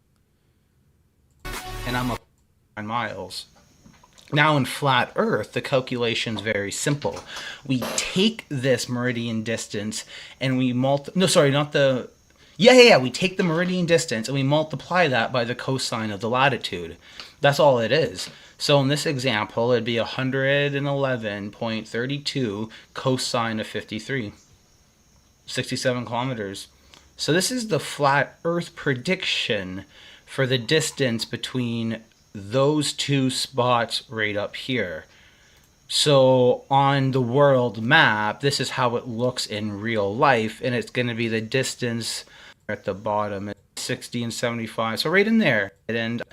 And I'm up 9 miles. Now in flat Earth, the calculation's very simple. We take this meridian distance and we we take the meridian distance and we multiply that by the cosine of the latitude. That's all it is. So in this example, it'd be 111.32 cosine of 53. 67 kilometers. So this is the flat Earth prediction for the distance between those two spots right up here. So on the world map, this is how it looks in real life, and it's going to be the distance at the bottom, 60 and 75. So right in there, and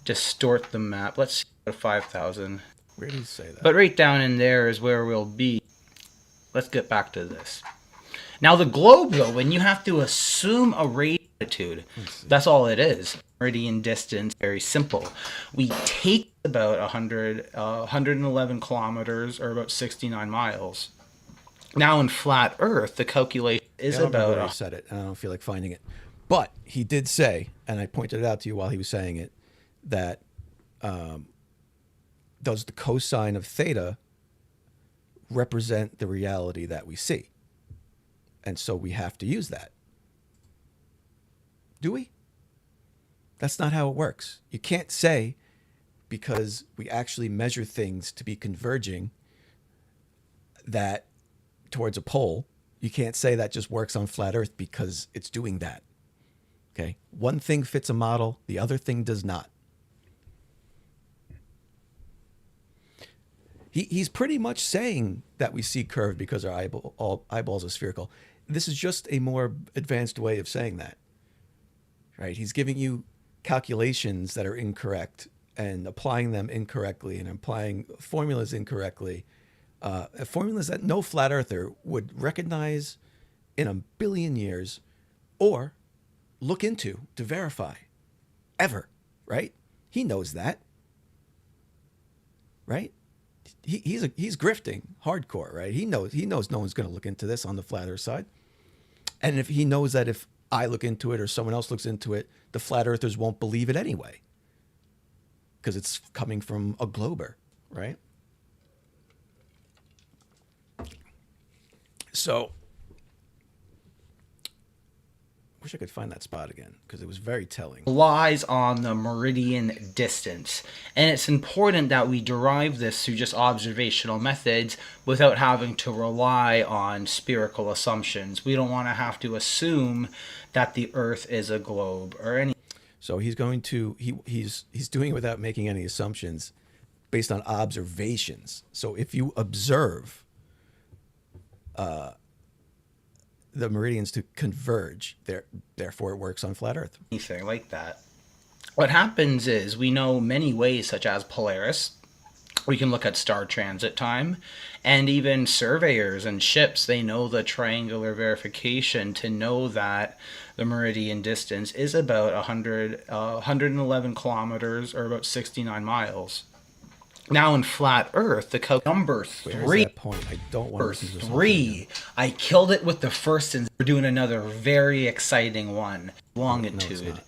distort the map. Let's see, 5,000. Where did he say that? But right down in there is where we'll be. Let's get back to this. Now the globe, though, when you have to assume a latitude, that's all it is. Meridian distance, very simple. We take about 111 kilometers, or about 69 miles. Now in flat Earth, the calculation is about... I said it, and I don't feel like finding it. But he did say, and I pointed it out to you while he was saying it, that does the cosine of theta represent the reality that we see? And so we have to use that. Do we? That's not how it works. You can't say because we actually measure things to be converging that towards a pole, you can't say that just works on flat Earth because it's doing that. Okay? One thing fits a model, the other thing does not. He's pretty much saying that we see curved because our eyeballs are spherical. This is just a more advanced way of saying that. Right? He's giving you calculations that are incorrect and applying them incorrectly and applying formulas incorrectly. Formulas that no flat earther would recognize in a billion years or look into to verify ever, right? He knows that, right? He's grifting hardcore, right? He knows no one's going to look into this on the flat earth side. And if he knows that if I look into it or someone else looks into it, the flat earthers won't believe it anyway because it's coming from a glober, right? So I wish I could find that spot again because it was very telling. Lies on the meridian distance. And it's important that we derive this through just observational methods without having to rely on spherical assumptions. We don't want to have to assume that the Earth is a globe or any. So he's going to he's doing it without making any assumptions based on observations. So if you observe the meridians to converge, therefore it works on flat Earth. Anything like that. What happens is we know many ways, such as Polaris. We can look at star transit time, and even surveyors and ships, they know the triangular verification to know that the meridian distance is about 111 kilometers, or about 69 miles. Now in flat Earth, the number 3. Where's that point? I don't want to listen to this. 3. I killed it with the first, and we're doing another very exciting one. Longitude. No,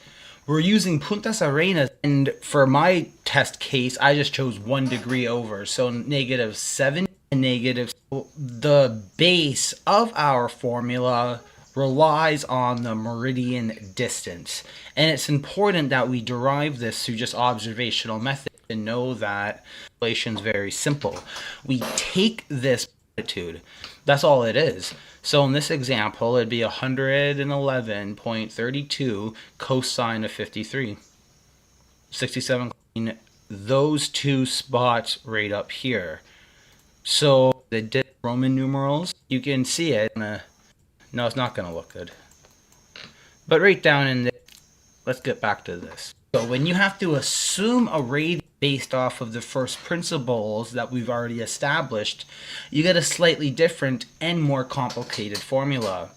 we're using Puntas Arenas, and for my test case, I just chose 1 degree over, so -7 and negative. The base of our formula relies on the meridian distance, and it's important that we derive this through just observational methods to know that calculation is very simple. We take this latitude. That's all it is. So in this example, it'd be 111.32 cosine of 53. 67, those two spots right up here. So the Roman numerals, you can see it. No, it's not going to look good. But right down in there, let's get back to this. So when you have to assume a radius based off of the first principles that we've already established, you get a slightly different and more complicated formula.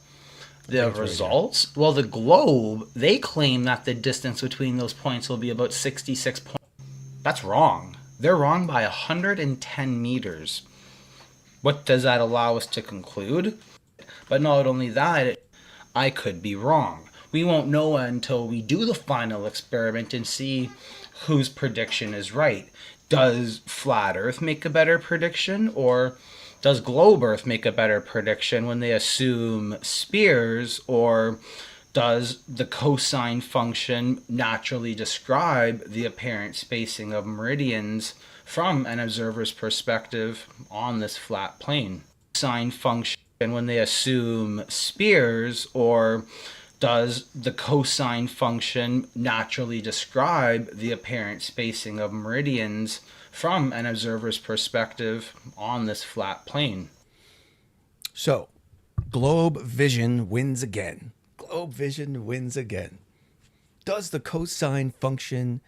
The results, well, the globe, they claim that the distance between those points will be about 66 points. That's wrong. They're wrong by 110 meters. What does that allow us to conclude? But not only that, I could be wrong. We won't know until we do the final experiment and see whose prediction is right. Does flat Earth make a better prediction, or does globe Earth make a better prediction when they assume spheres, or does the cosine function naturally describe the apparent spacing of meridians from an observer's perspective on this flat plane? Cosine function when they assume spheres, or does the cosine function naturally describe the apparent spacing of meridians from an observer's perspective on this flat plane? So, globe vision wins again. Globe vision wins again. Does the cosine function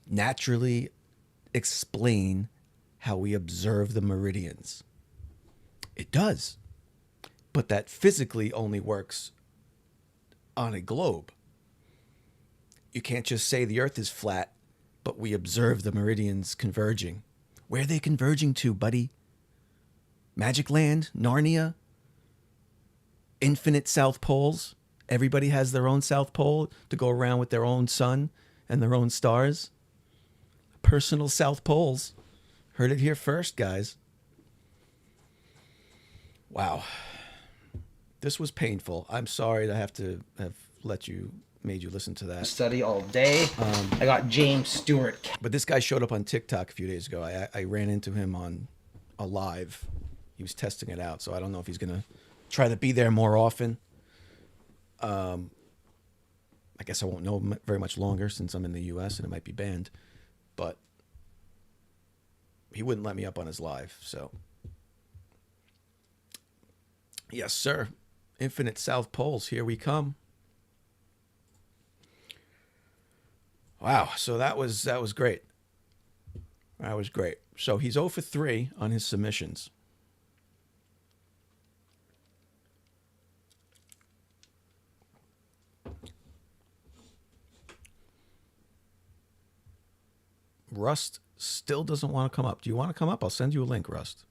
naturally explain how we observe the meridians? It does. But that physically only works on a globe. You can't just say the Earth is flat, but we observe the meridians converging. Where are they converging to, buddy? Magic Land? Narnia? Infinite South Poles? Everybody has their own South Pole to go around with their own sun and their own stars? Personal South Poles. Heard it here first, guys. Wow. This was painful. I'm sorry to have made you listen to that. Study all day. I got James Stewart. But this guy showed up on TikTok a few days ago. I ran into him on a live. He was testing it out, so I don't know if he's going to try to be there more often. I guess I won't know very much longer since I'm in the U.S. and it might be banned. But he wouldn't let me up on his live, so. Yes, sir. Infinite South Poles, here we come. Wow, so that was great. That was great. So he's 0 for 3 on his submissions. Rust still doesn't want to come up. Do you want to come up? I'll send you a link, Rust.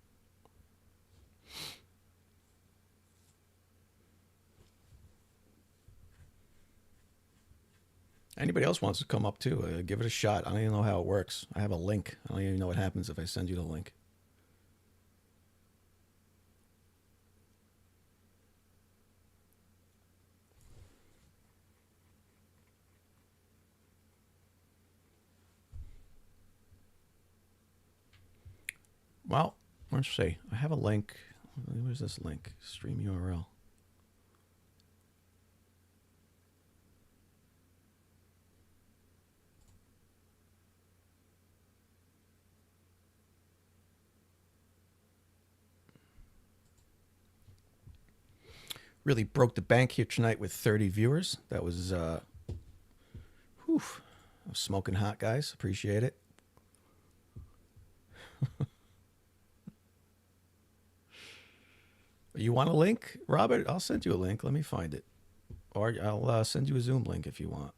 Anybody else wants to come up too, give it a shot. I don't even know how it works. I have a link. I don't even know what happens if I send you the link. Well, let's see. I have a link. Where's this link? Stream URL. Really broke the bank here tonight with 30 viewers. That was, I was smoking hot, guys. Appreciate it. You want a link, Robert? I'll send you a link. Let me find it. Or I'll send you a Zoom link if you want.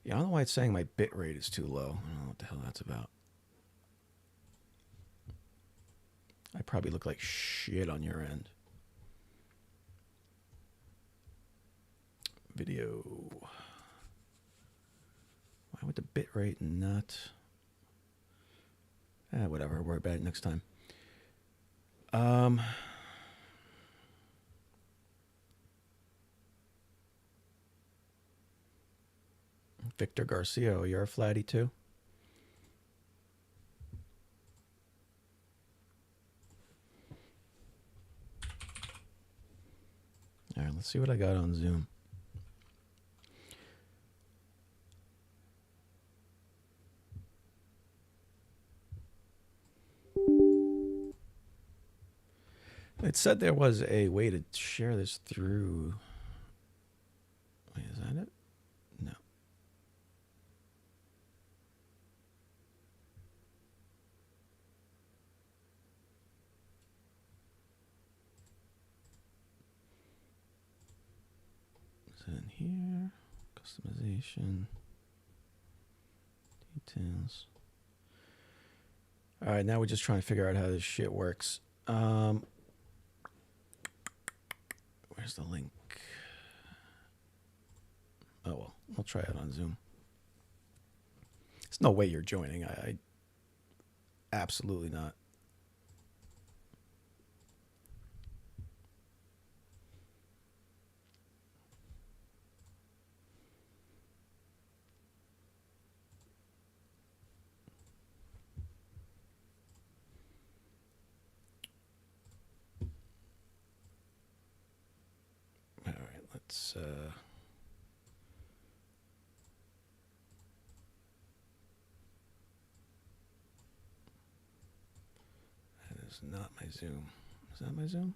Yeah, I don't know why it's saying my bit rate is too low. I don't know what the hell that's about. I probably look like shit on your end. Video. Why would the bit rate not? Whatever. I'll worry about it next time. Victor Garcia, you're a flatty too? All right, let's see what I got on Zoom. It said there was a way to share this through. Wait, is that it? No. Is it in here? Customization. Details. All right, now we're just trying to figure out how this shit works. Where's the link? Oh, well, I'll try it on Zoom. There's no way you're joining. I absolutely not. All right, let's that is not my Zoom. Is that my Zoom?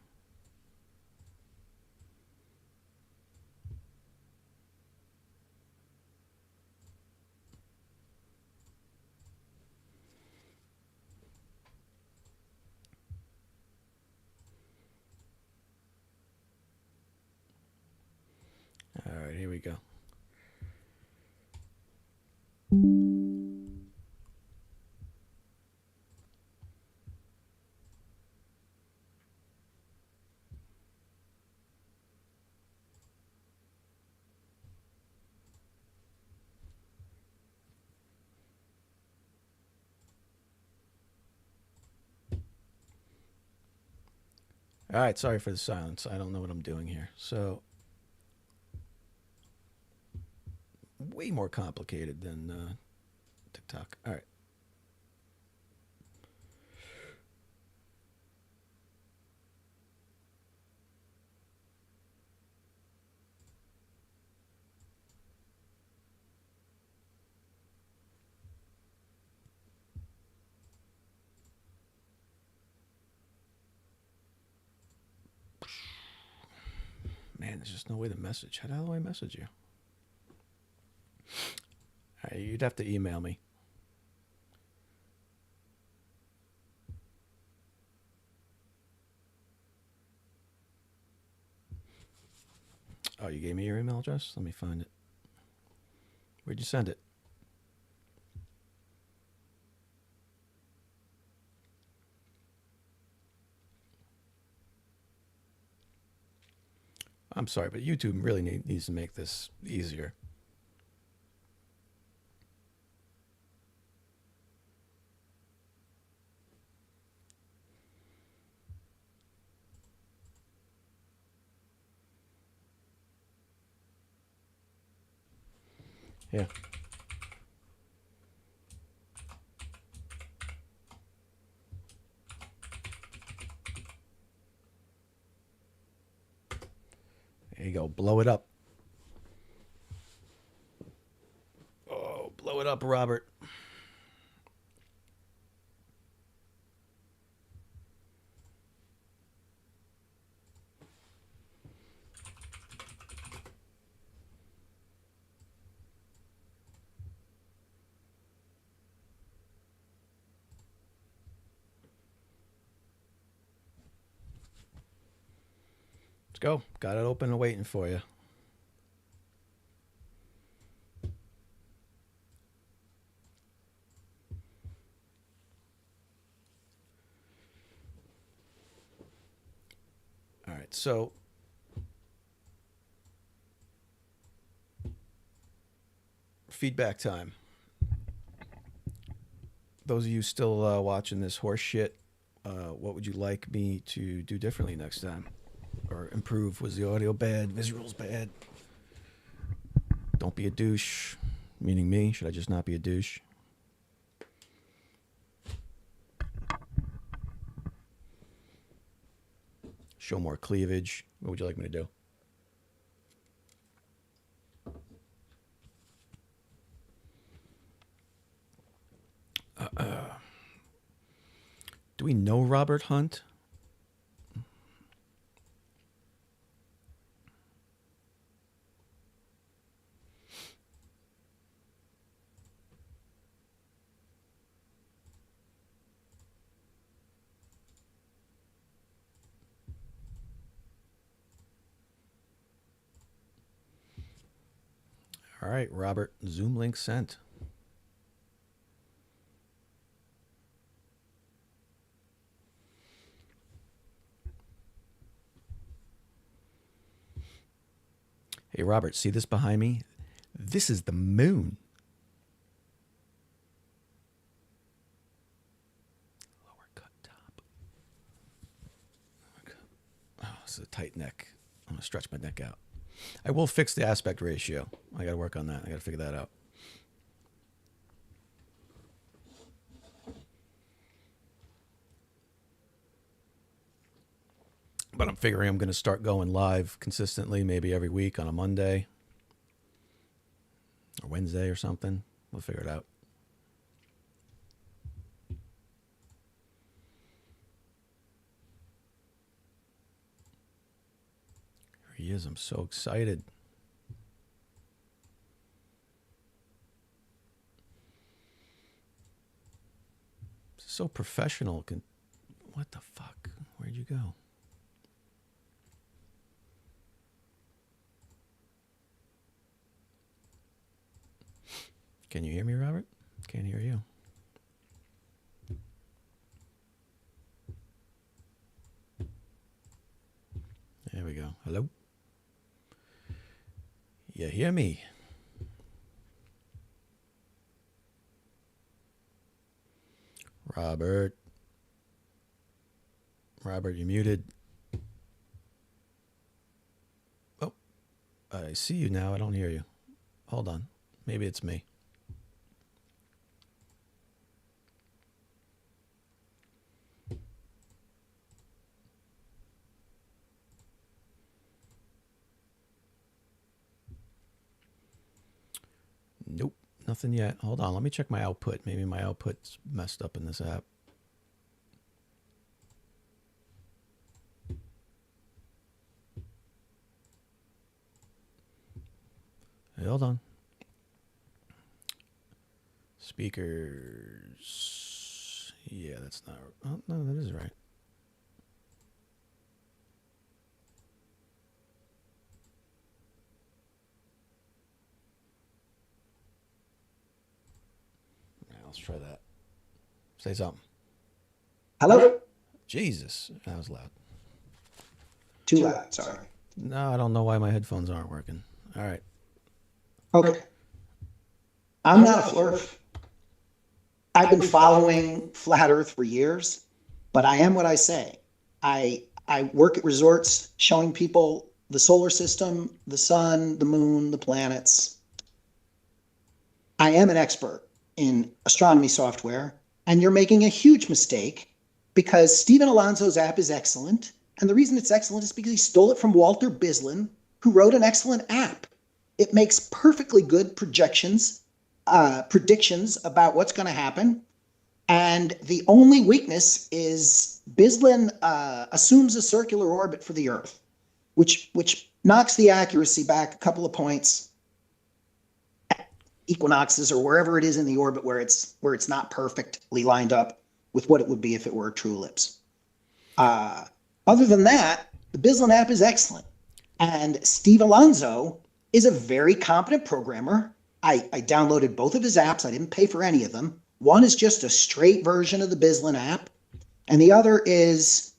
All right, here we go. All right, sorry for the silence. I don't know what I'm doing here. So, way more complicated than TikTok. All right. Man, there's just no way to message. How the hell do I message you? All right, you'd have to email me. Oh, you gave me your email address? Let me find it. Where'd you send it? I'm sorry, but YouTube really needs to make this easier. Yeah. There you go. Blow it up. Oh, blow it up, Robert. Let's go. Got it open and waiting for you. All right, so feedback time. Those of you still watching this horse shit, what would you like me to do differently next time? Or improve? Was the audio bad? Visuals bad? Don't be a douche. meaning me. Should I just not be a douche? Show more cleavage. What would you like me to do? Do we know Robert Hunt? All right, Robert, Zoom link sent. Hey, Robert, see this behind me? This is the moon. Lower cut top. Oh, this is a tight neck. I'm going to stretch my neck out. I will fix the aspect ratio. I got to work on that. I got to figure that out. But I'm figuring I'm going to start going live consistently, maybe every week on a Monday or Wednesday or something. We'll figure it out. Here he is. I'm so excited. So professional. What the fuck? Where'd you go? Can you hear me, Robert? Can't hear you. There we go. Hello? You hear me? Robert. Robert, you muted. Oh, I see you now. I don't hear you. Hold on. Maybe it's me. Nope, nothing yet. Hold on, let me check my output. Maybe my output's messed up in this app. Hey, hold on. Speakers. Yeah, that's not. Oh, no, that is right. Let's try that. Say something. Hello? Jesus, that was loud. Too loud, sorry. No, I don't know why my headphones aren't working. All right. Okay. I'm not a flerf. I've been following Flat Earth for years, but I am what I say. I work at resorts showing people the solar system, the sun, the moon, the planets. I am an expert in astronomy software, and you're making a huge mistake because Stephen Alonso's app is excellent. And the reason it's excellent is because he stole it from Walter Bislin, who wrote an excellent app. It makes perfectly good predictions about what's going to happen. And the only weakness is Bislin assumes a circular orbit for the Earth, which knocks the accuracy back a couple of points. Equinoxes or wherever it is in the orbit where it's not perfectly lined up with what it would be if it were a true ellipse. Other than that, the Bislin app is excellent. And Steve Alonso is a very competent programmer. I downloaded both of his apps. I didn't pay for any of them. One is just a straight version of the Bislin app. And the other is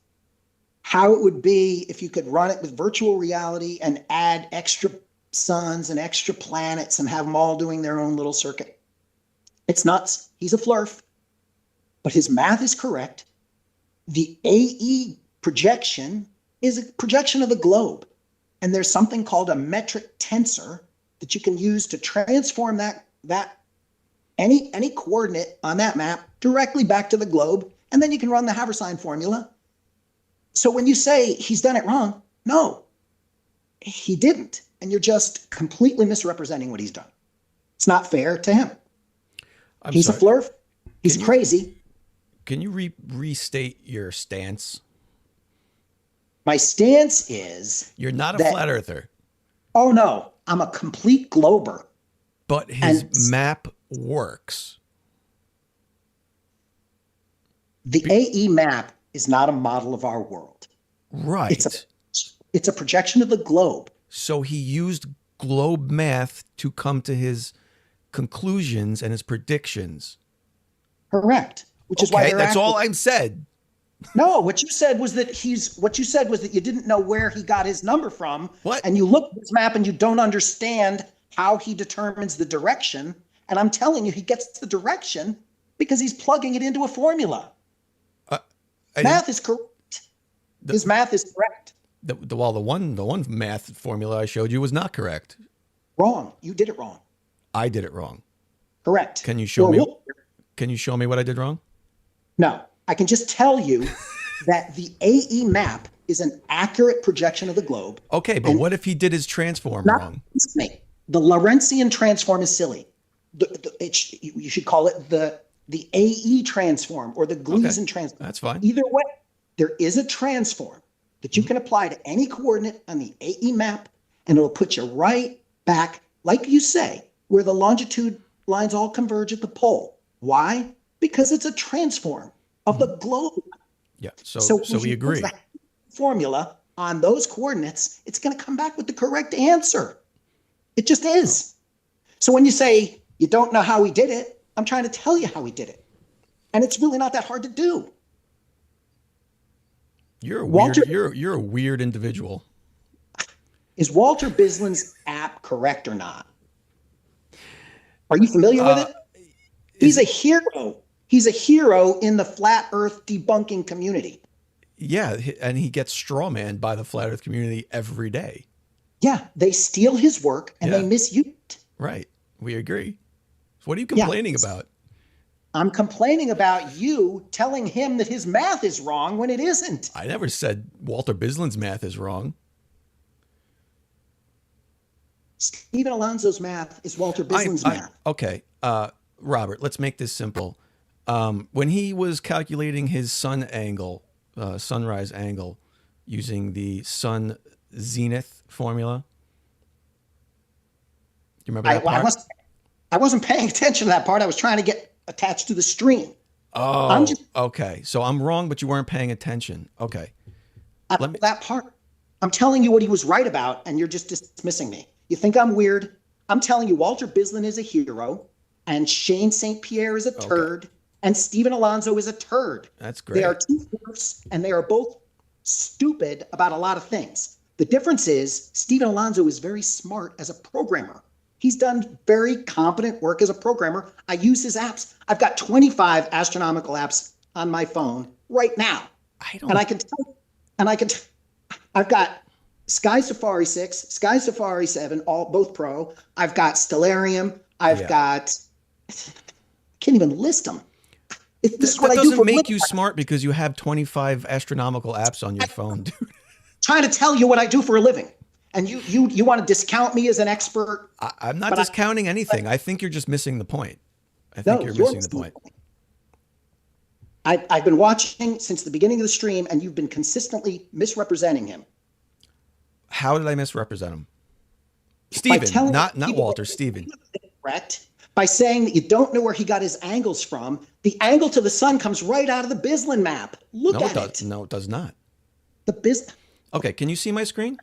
how it would be if you could run it with virtual reality and add extra suns and extra planets and have them all doing their own little circuit. It's nuts. He's a flerf, but his math is correct. The AE projection is a projection of the globe. And there's something called a metric tensor that you can use to transform that that any coordinate on that map directly back to the globe, and then you can run the Haversine formula. So when you say he's done it wrong, no, he didn't. And you're just completely misrepresenting what he's done. It's not fair to him. He's a flerf. He's crazy. Can you restate your stance? My stance is... You're not a flat earther. Oh, no. I'm a complete glober. But his map works. The AE map is not a model of our world. Right. It's a projection of the globe. So he used globe math to come to his conclusions and his predictions. Correct. Which is why that's all I said. No, what you said was that you didn't know where he got his number from. What? And you look at his map and you don't understand how he determines the direction. And I'm telling you, he gets the direction because he's plugging it into a formula. Math is correct. His math is correct. The one math formula I showed you was not correct. Wrong. You did it wrong. I did it wrong. Correct. Can you show me? Can you show me what I did wrong? No, I can just tell you that the AE map is an accurate projection of the globe. Okay, but what if he did his transform wrong? The Lorentzian transform is silly. You should call it the AE transform or the Gleason transform. That's fine. Either way, there is a transform that you can apply to any coordinate on the AE map, and it'll put you right back, like you say, where the longitude lines all converge at the pole. Why? Because it's a transform of the globe. Yeah, so we agree. The formula on those coordinates, it's going to come back with the correct answer. It just is. So when you say you don't know how he did it, I'm trying to tell you how he did it. And it's really not that hard to do. You're a weird individual. Is Walter Bislin's app correct or not? Are you familiar with it? He's a hero. He's a hero in the flat earth debunking community. Yeah, and he gets strawmanned by the flat earth community every day. Yeah, they steal his work and they misuse it. Right. We agree. So what are you complaining about? I'm complaining about you telling him that his math is wrong when it isn't. I never said Walter Bislin's math is wrong. Stephen Alonzo's math is Walter Bislin's math. Okay. Robert, let's make this simple. When he was calculating his sunrise angle using the sun zenith formula, do you remember that part? I wasn't paying attention to that part. I was trying to get attached to the stream. Oh, okay. So I'm wrong, but you weren't paying attention. Okay. That part. I'm telling you what he was right about, and you're just dismissing me. You think I'm weird? I'm telling you Walter Bislin is a hero, and Shane St. Pierre is a turd, and Stephen Alonzo is a turd. That's great. They are two dwarfs, and they are both stupid about a lot of things. The difference is Stephen Alonzo is very smart as a programmer. He's done very competent work as a programmer. I use his apps. I've got 25 astronomical apps on my phone right now. I've got Sky Safari 6, Sky Safari 7, both pro. I've got Stellarium. I've got, can't even list them. This is what I do for a living. That doesn't make you smart because you have 25 astronomical apps on your phone, dude. Trying to tell you what I do for a living. And you want to discount me as an expert? I'm not discounting anything. I think you're just missing the point. I think you're missing the point. I've been watching since the beginning of the stream, and you've been consistently misrepresenting him. How did I misrepresent him? Stephen, not Walter, Stephen. Correct. By saying that you don't know where he got his angles from. The angle to the sun comes right out of the Bislin map. Look at it. No, it does not. Okay, can you see my screen?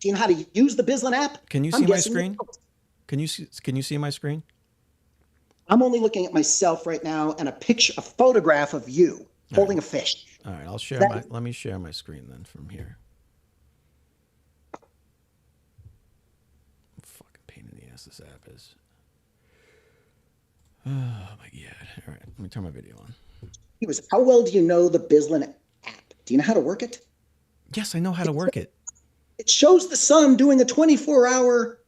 Do you know how to use the Bislin app? Can you see my screen? Can you see my screen? I'm only looking at myself right now and a photograph of you holding a fish. All right, let me share my screen then from here. Fucking pain in the ass this app is. Oh my God. All right, let me turn my video on. How well do you know the Bislin app? Do you know how to work it? Yes, I know how to work it. It shows the sun doing a 24-hour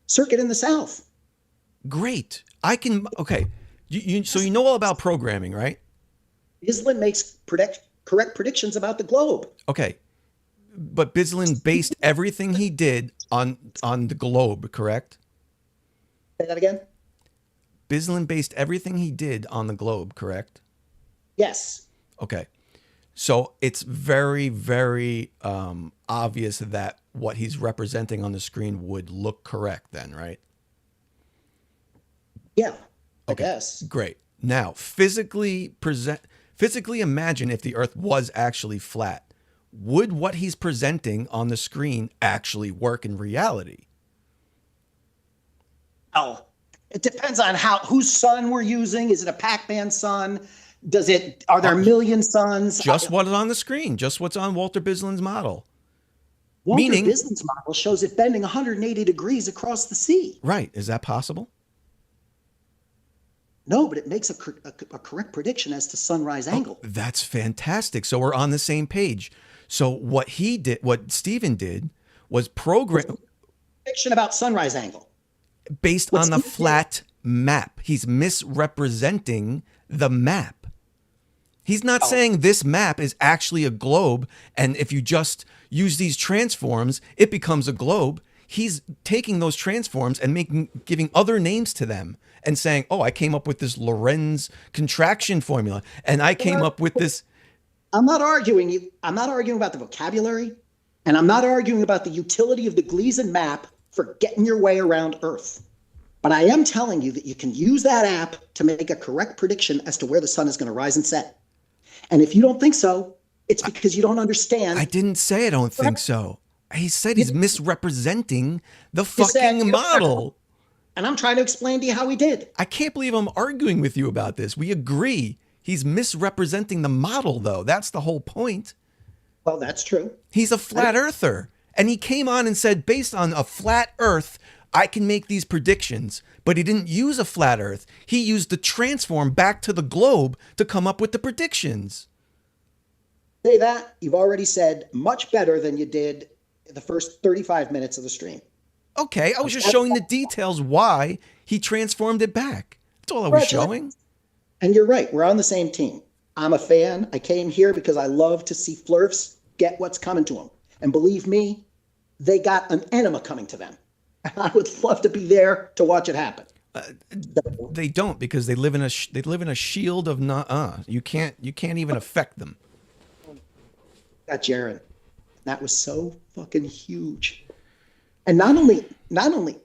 circuit in the south. Great. I can. Okay. So you know all about programming, right? Bislin makes correct predictions about the globe. Okay. But Bislin based everything he did on the globe, correct? Say that again? Bislin based everything he did on the globe, correct? Yes. Okay. So it's very, very obvious that what he's representing on the screen would look correct then, right? Yeah. I Okay. guess. Great. Now, physically imagine if the Earth was actually flat. Would what he's presenting on the screen actually work in reality? Oh, it depends on whose sun we're using. Is it a Pac-Man sun? Are there a million suns? Just what's on the screen, just what's on Walter Bislin's model. Walter meaning- Bislin's model shows it bending 180 degrees across the sea. Right. Is that possible? No, but it makes a correct prediction as to sunrise angle. That's fantastic. So we're on the same page. So what Stephen did was program Prediction about sunrise angle. based What's on the he- flat map. He's misrepresenting the map. He's not saying this map is actually a globe, and if you just use these transforms, it becomes a globe. He's taking those transforms and giving other names to them and saying, "Oh, I came up with this Lorenz contraction formula, and I came up with this." I'm not arguing about the vocabulary, and I'm not arguing about the utility of the Gleason map for getting your way around Earth. But I am telling you that you can use that app to make a correct prediction as to where the sun is going to rise and set. And if you don't think so, it's because you don't understand. I didn't say I don't think so. He said he's misrepresenting the You said fucking you- model. And I'm trying to explain to you how he did. I can't believe I'm arguing with you about this. We agree. He's misrepresenting the model, though. That's the whole point. Well, that's true. He's a flat earther. And he came on and said, based on a flat earth, I can make these predictions. But he didn't use a flat earth. He used the transform back to the globe to come up with the predictions. Say that, you've already said much better than you did the first 35 minutes of the stream. Okay, I was just showing the details why he transformed it back. That's all I was showing. And you're right, we're on the same team. I'm a fan. I came here because I love to see flerfs get what's coming to them. And believe me, they got an enema coming to them. And I would love to be there to watch it happen. They don't, because they live in a shield of You can't even affect them. Got Jaron. That was so fucking huge. And not only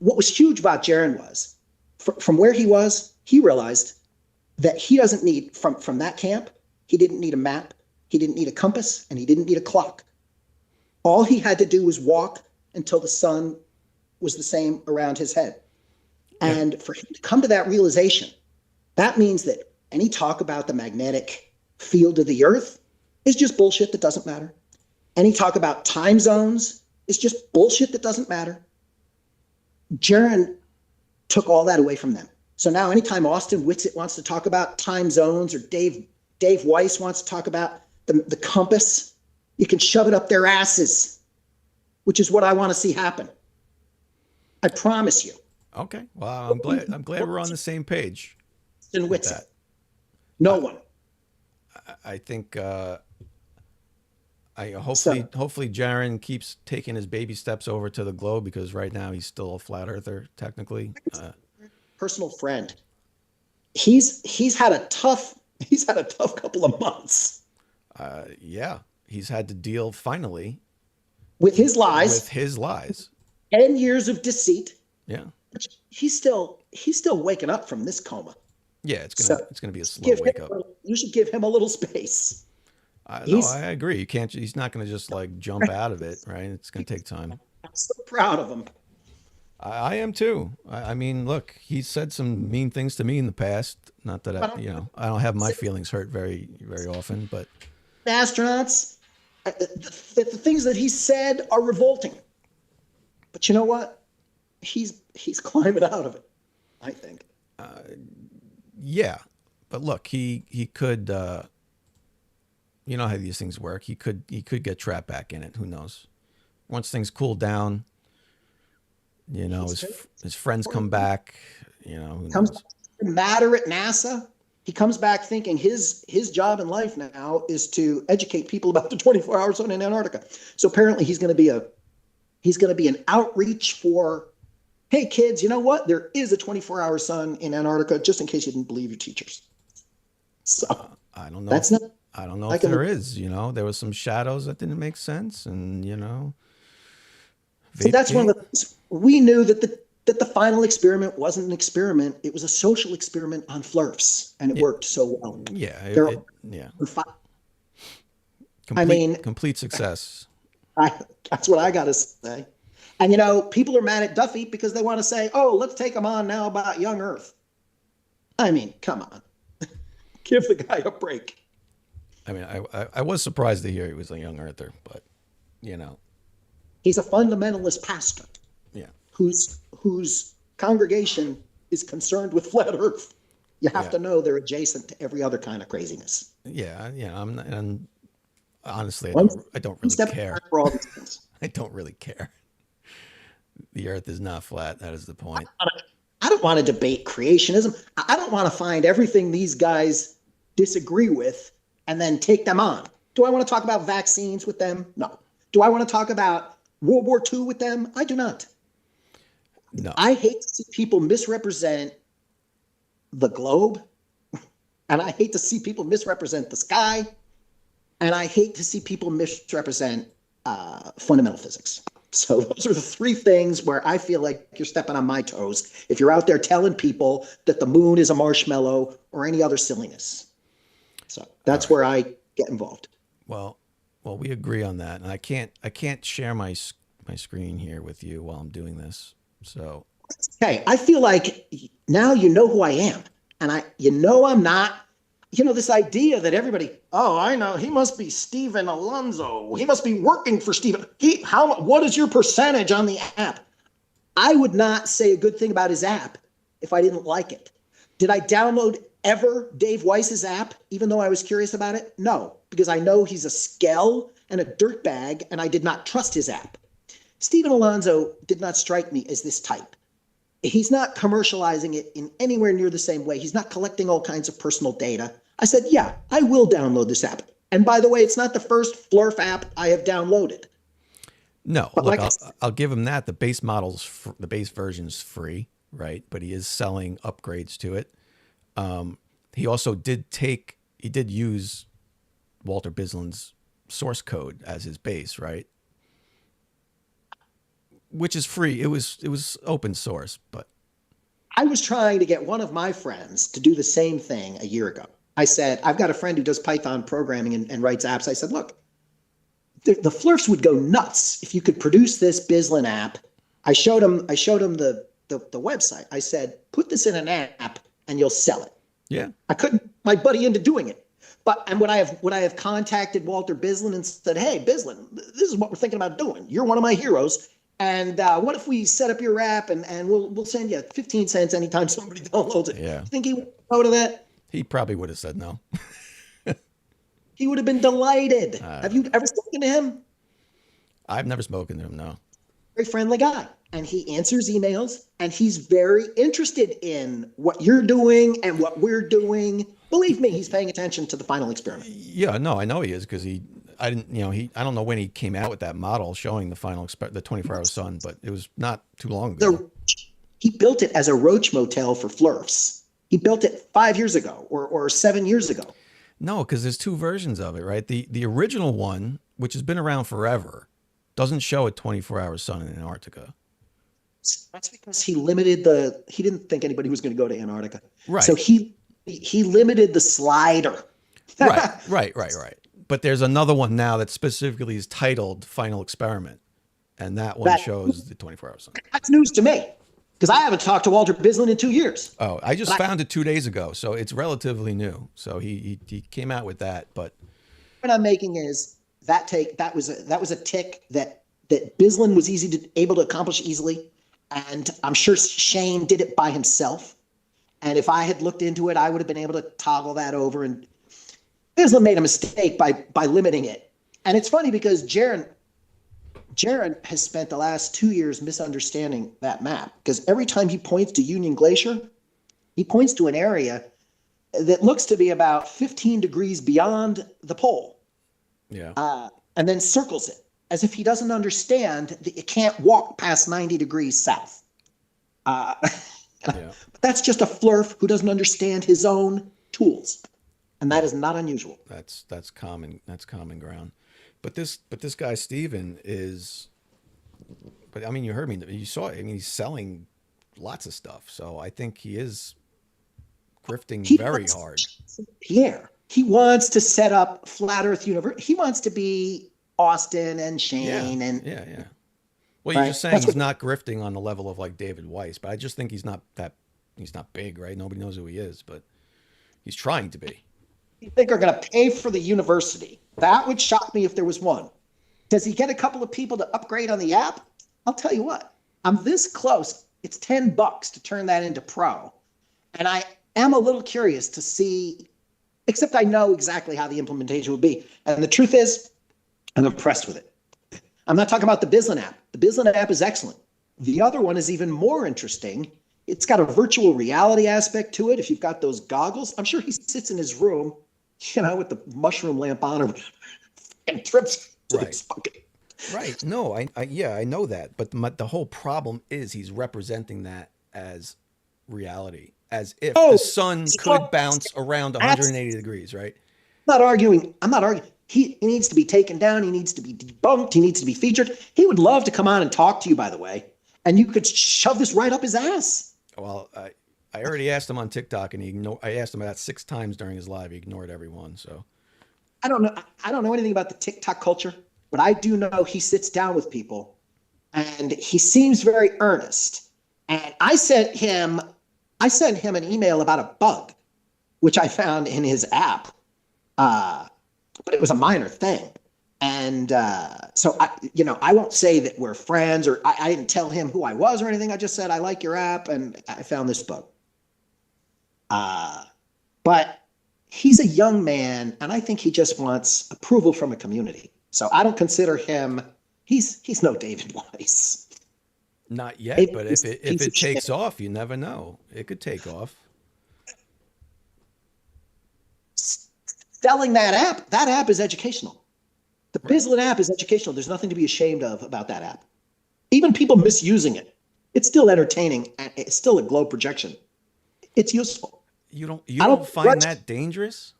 what was huge about Jaron was from where he was, he realized that he doesn't need from that camp. He didn't need a map. He didn't need a compass, and he didn't need a clock. All he had to do was walk until the sun was the same around his head. And for him to come to that realization, that means that any talk about the magnetic field of the earth is just bullshit that doesn't matter. Any talk about time zones is just bullshit that doesn't matter. Jaron took all that away from them. So now anytime Austin Whitsitt wants to talk about time zones, or Dave Weiss wants to talk about the compass, you can shove it up their asses, which is what I want to see happen. I promise you. Okay. Well, I'm glad we're on the same page. Austin with Whitsitt. that. No one. I think hopefully Jaron keeps taking his baby steps over to the globe, because right now he's still a flat earther technically. Personal friend. He's had a tough couple of months Yeah, he's had to deal finally with his lies. 10 years of deceit. Yeah. But he's still waking up from this coma. Yeah, it's gonna be a slow wake up. You should give him a little space. No, I agree. You can't. He's not going to just like jump out of it, right? It's going to take time. I'm so proud of him. I am too. I mean, look, he's said some mean things to me in the past. Not that I don't have my feelings hurt very, very often, but Astronauts, the things that he said are revolting. But you know what? He's climbing out of it, I think. Yeah, but look, he could. You know how these things work. He could get trapped back in it. Who knows? Once things cool down, You know, He's his friends come back. You know, who comes knows? matter at NASA. He comes back thinking his job in life now is to educate people about the 24-hour sun in Antarctica. So apparently he's going to be an outreach for, hey kids, you know what? There is a 24-hour sun in Antarctica, just in case you didn't believe your teachers. So I don't know. that's not I don't know if like a, there is. You know, there was some shadows that didn't make sense, and you know, so vape that's one gate. of the things we knew that the final experiment wasn't an experiment. It was a social experiment on flerfs, and it Yeah, worked so well. yeah, There, yeah. I mean, Complete success. that's what I got to say. And people are mad at Duffy because they want to say, "Oh, let's take him on now about young Earth." I mean, come on, give the guy a break. I mean, I was surprised to hear he was a young earther, but you know, He's a fundamentalist pastor yeah, whose congregation is concerned with flat Earth. You have yeah, to know they're adjacent to every other kind of craziness. yeah, yeah. And honestly, One I don't really step at a time care. for all these things. I don't really care. The Earth is not flat. That is the point. I don't want to debate creationism. I don't want to find everything these guys disagree with and then take them on. Do I want to talk about vaccines with them? No. Do I want to talk about World War II with them? I do not. No, I hate to see people misrepresent the globe, and I hate to see people misrepresent the sky, and I hate to see people misrepresent fundamental physics. So those are the three things where I feel like you're stepping on my toes if you're out there telling people that the moon is a marshmallow or any other silliness. So that's where I get involved. well, we agree on that, and I can't share my screen here with you while I'm doing this. So Okay, I feel like now you know who I am, and I'm not. This idea that everybody, oh, I know, he must be Steven Alonzo. He must be working for Steven. What is your percentage on the app? I would not say a good thing about his app if I didn't like it. Did I download ever Dave Weiss's app, even though I was curious about it? No, because I know he's a skell and a dirtbag, and I did not trust his app. Steven Alonzo did not strike me as this type. He's not commercializing it in anywhere near the same way. He's not collecting all kinds of personal data. I said, yeah, I will download this app. And by the way, it's not the first flerf app I have downloaded. no, But look, like I'll give him that. The base the base version's free, right? But he is selling upgrades to it. He also did use Walter Bislin's source code as his base, right? Which is free. It was open source, but I was trying to get one of my friends to do the same thing a year ago. I said, I've got a friend who does Python programming and writes apps. I said, look, the flerfs would go nuts if you could produce this Bislin app. I showed him the website. I said, put this in an app and you'll sell it. yeah, I couldn't my buddy into doing it. And when I have contacted Walter Bislin and said, hey, Bislin, this is what we're thinking about doing. You're one of my heroes. And what if we set up your app and we'll send you 15 cents anytime somebody downloads it? Yeah. You think he would go to that? he probably would have said no. He would have been delighted. Have you ever spoken to him? I've never spoken to him. No. Very friendly guy. And he answers emails and he's very interested in what you're doing and what we're doing. Believe me, he's paying attention to the final experiment. Yeah, no, I know he is because I don't know when he came out with that model showing the final the 24-hour sun, but it was not too long ago. He built it as a roach motel for flerfs. He built it 5 years ago or 7 years ago. No, because there's two versions of it, right? The original one, which has been around forever, doesn't show a 24-hour sun in Antarctica. That's because he didn't think anybody was going to go to Antarctica. Right. So he limited the slider. Right. But there's another one now that specifically is titled Final Experiment, and that one shows the 24-hour sun. That's news to me because I haven't talked to Walter Bislin in 2 years. Oh, I just found it 2 days ago, so it's relatively new. So he came out with that, but What I'm making is that was a tick that Bislin was able to accomplish easily, and I'm sure Shane did it by himself. And if I had looked into it, I would have been able to toggle that over. And Bislin made a mistake by limiting it. And it's funny because Jaron Jared has spent the last 2 years misunderstanding that map because every time he points to Union Glacier, he points to an area that looks to be about 15 degrees beyond the pole, Yeah. and then circles it as if he doesn't understand that you can't walk past 90 degrees south. Yeah. But that's just a flerf who doesn't understand his own tools, and that is not unusual. That's common. That's common ground. But this guy Steven is. But I mean, you heard me. You saw it. I mean, he's selling lots of stuff. So I think he is grifting very hard. Pierre, he wants to set up Flat Earth University. He wants to be Austin and Shane Yeah. Well, you're just saying he's not grifting on the level of like David Weiss, but I just think he's not big, right? Nobody knows who he is, but he's trying to be. You think are going to pay for the university? That would shock me if there was one. Does he get a couple of people to upgrade on the app? I'll tell you what, I'm this close. It's $10 to turn that into pro. And I am a little curious to see, except I know exactly how the implementation would be. And the truth is, I'm impressed with it. I'm not talking about the Bizlin app. The Bizlin app is excellent. The other one is even more interesting. It's got a virtual reality aspect to it. If you've got those goggles, I'm sure he sits in his room, with the mushroom lamp on or and trips. Right. Right. No, I know that. But the whole problem is he's representing that as reality, as if the sun could bounce around 180 degrees, right? I'm not arguing. He needs to be taken down. He needs to be debunked. He needs to be featured. He would love to come on and talk to you, by the way. And you could shove this right up his ass. Well, I already asked him on TikTok, and I asked him about 6 times during his live. He ignored every one. So I don't know anything about the TikTok culture, but I do know he sits down with people, and he seems very earnest. And I sent him an email about a bug, which I found in his app, but it was a minor thing. And so I won't say that we're friends, or I didn't tell him who I was or anything. I just said I like your app, and I found this bug. But he's a young man, and I think he just wants approval from a community. So I don't consider him. He's no David Weiss. not yet, but if it takes off, you never know. It could take off. Selling that app is educational. The Bizlin app is educational. There's nothing to be ashamed of about that app. Even people misusing it, it's still entertaining. It's still a globe projection. It's useful. You don't find that dangerous?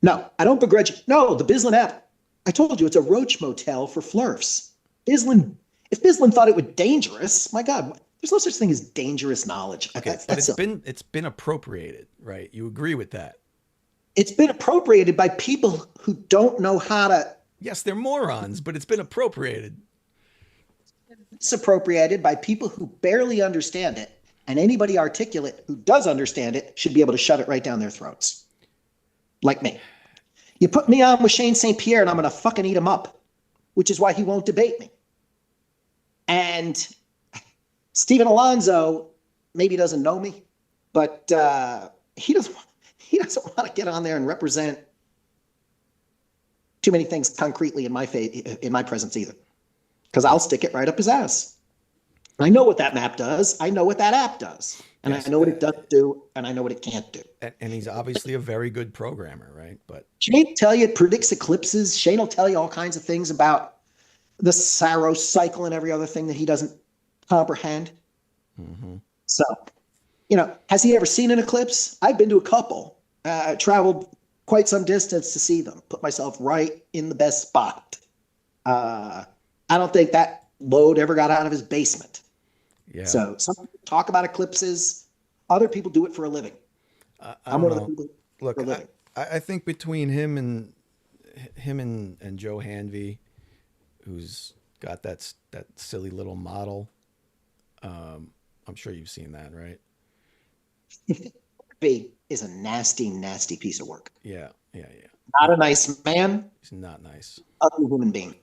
No, I don't begrudge it. No, the Bizlin app, I told you, it's a roach motel for flerfs. If Bizlin thought it was dangerous, my God, there's no such thing as dangerous knowledge. Okay, but it's been appropriated, right? You agree with that? It's been appropriated by people who don't know how to. Yes, they're morons, but it's been appropriated. It's appropriated by people who barely understand it, and anybody articulate who does understand it should be able to shove it right down their throats. Like me. You put me on with Shane St. Pierre and I'm going to fucking eat him up, which is why he won't debate me. And Stephen Alonso maybe doesn't know me, but he doesn't want to get on there and represent too many things concretely in my presence either, because I'll stick it right up his ass. I know what that map does. I know what that app does. And yes, I know what it does do, and I know what it can't do. And he's obviously a very good programmer, right? But Shane will tell you it predicts eclipses. Shane will tell you all kinds of things about the Saros cycle and every other thing that he doesn't comprehend. Mm-hmm. So, has he ever seen an eclipse? I've been to a couple. Traveled quite some distance to see them. Put myself right in the best spot. I don't think that load ever got out of his basement. Yeah. So some people talk about eclipses. Other people do it for a living. I'm one of the people. Look, I think between him and Joe Hanvey, who's got that silly little model, I'm sure you've seen that, right? Hanvey is a nasty, nasty piece of work. Yeah. Not a nice man. He's not nice. Ugly human being.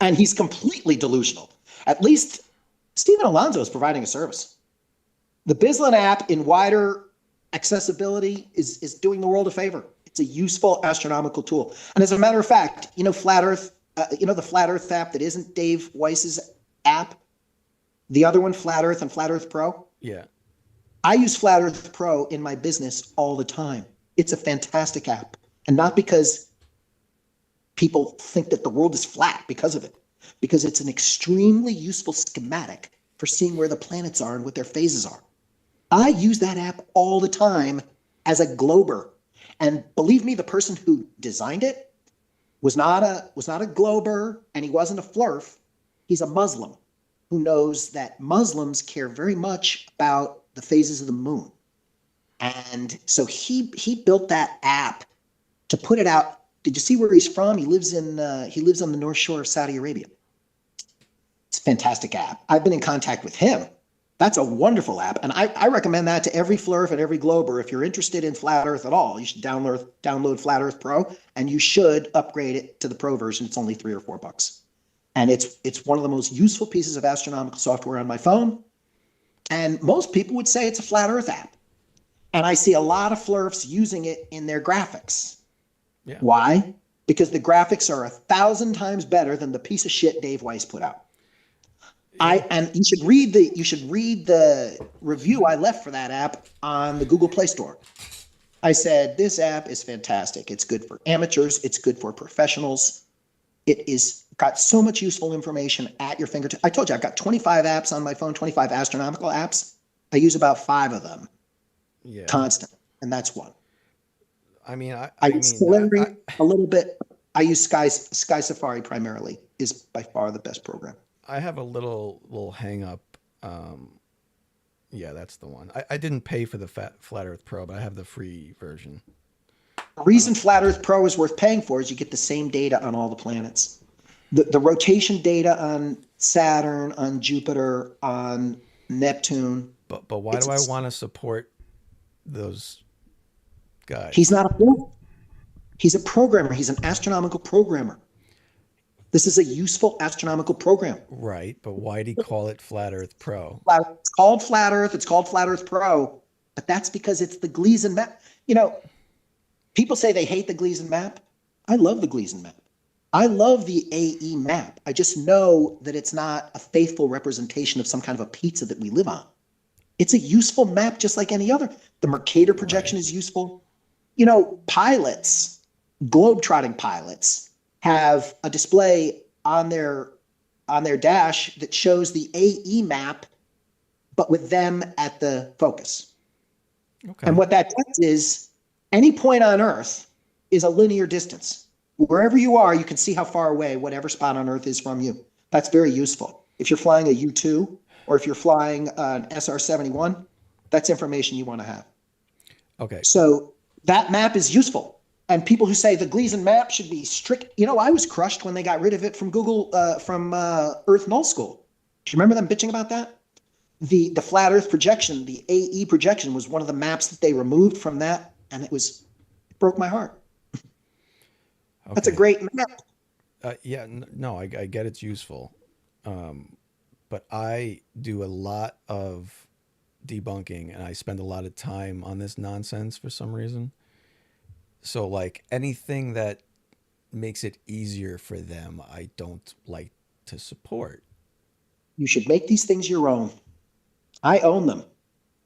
And he's completely delusional. At least Stephen Alonso is providing a service. The Bizlin app in wider accessibility is doing the world a favor. It's a useful astronomical tool. And as a matter of fact, Flat Earth the Flat Earth app that isn't Dave Weiss's app, the other one, Flat Earth and Flat Earth Pro. Yeah. I use Flat Earth Pro in my business all the time. It's a fantastic app. And not because people think that the world is flat because of it, because it's an extremely useful schematic for seeing where the planets are and what their phases are. I use that app all the time as a glober. And believe me, the person who designed it was not a glober, and he wasn't a flerf. He's a Muslim who knows that Muslims care very much about the phases of the moon. And so he built that app to put it out. Did you see where he's from? He lives on the North Shore of Saudi Arabia. It's a fantastic app. I've been in contact with him. That's a wonderful app. And I recommend that to every flerf and every glober. If you're interested in Flat Earth at all, you should download Flat Earth Pro, and you should upgrade it to the Pro version. It's only $3 or $4. And it's one of the most useful pieces of astronomical software on my phone. And most people would say it's a Flat Earth app. And I see a lot of flerfs using it in their graphics. Yeah. Why? Because the graphics are 1,000 times better than the piece of shit Dave Weiss put out. And you should read the review I left for that app on the Google Play Store. I said, this app is fantastic. It's good for amateurs. It's good for professionals. It is got so much useful information at your fingertips. I told you I've got 25 apps on my phone, 25 astronomical apps. I use about 5 of them constant, and that's one. I mean, I use Celery a little bit. I use Sky Safari primarily, is by far the best program. I have a little hang up. Yeah, that's the one. I didn't pay for the Flat Earth Pro, but I have the free version. The reason Flat Earth Pro is worth paying for is you get the same data on all the planets. The rotation data on Saturn, on Jupiter, on Neptune. But why do I want to support those guys? He's not a pro. He's a programmer. He's an astronomical programmer. This is a useful astronomical program. Right, but why did he call it Flat Earth Pro? It's called Flat Earth. It's called Flat Earth Pro, but that's because it's the Gleason map. People say they hate the Gleason map. I love the Gleason map. I love the AE map. I just know that it's not a faithful representation of some kind of a pizza that we live on. It's a useful map just like any other. The Mercator projection is useful. Pilots, globetrotting pilots, have a display on their dash that shows the AE map, but with them at the focus. Okay. And what that does is any point on Earth is a linear distance. Wherever you are, you can see how far away whatever spot on Earth is from you. That's very useful. If you're flying a U-2 or if you're flying an SR-71, that's information you want to have. Okay. So that map is useful. And people who say the Gleason map should be strict, I was crushed when they got rid of it from Google, from Earth Null School. Do you remember them bitching about that? The flat Earth projection, the AE projection, was one of the maps that they removed from that, and it broke my heart. Okay. That's a great map. I get it's useful, but I do a lot of debunking, and I spend a lot of time on this nonsense for some reason. So like anything that makes it easier for them, I don't like to support. You should make these things your own. I own them.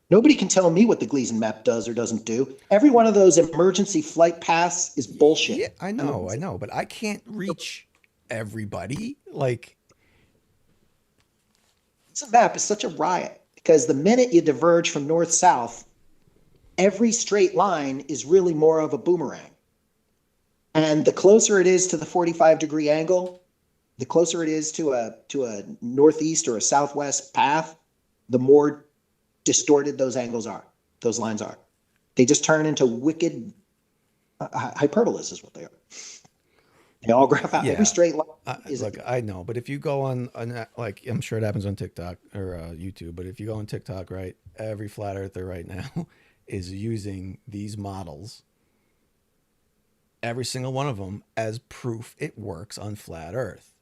Nobody can tell me what the Gleason map does or doesn't do. Every one of those emergency flight paths is bullshit. Yeah, I know, but I can't reach everybody. Like, this map is such a riot because the minute you diverge from north-south, every straight line is really more of a boomerang. And the closer it is to the 45-degree angle, the closer it is to a northeast or a southwest path, the more distorted those lines are. They just turn into wicked hyperbolas is what they are. They all graph out. Every straight line I know, but if you go on like, I'm sure it happens on TikTok or YouTube, but if you go on TikTok, right, every flat earther right now is using these models, every single one of them, as proof it works on flat earth.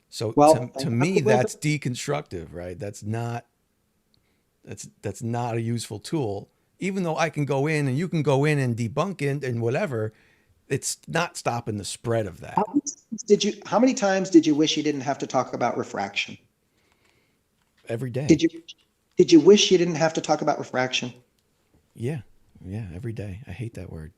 So to me, that's deconstructive, right? That's not a useful tool. Even though I can go in and you can go in and debunk it and whatever, it's not stopping the spread of that. How how many times did you wish you didn't have to talk about refraction? Every day. Did you wish you didn't have to talk about refraction? Yeah. Yeah. Every day. I hate that word.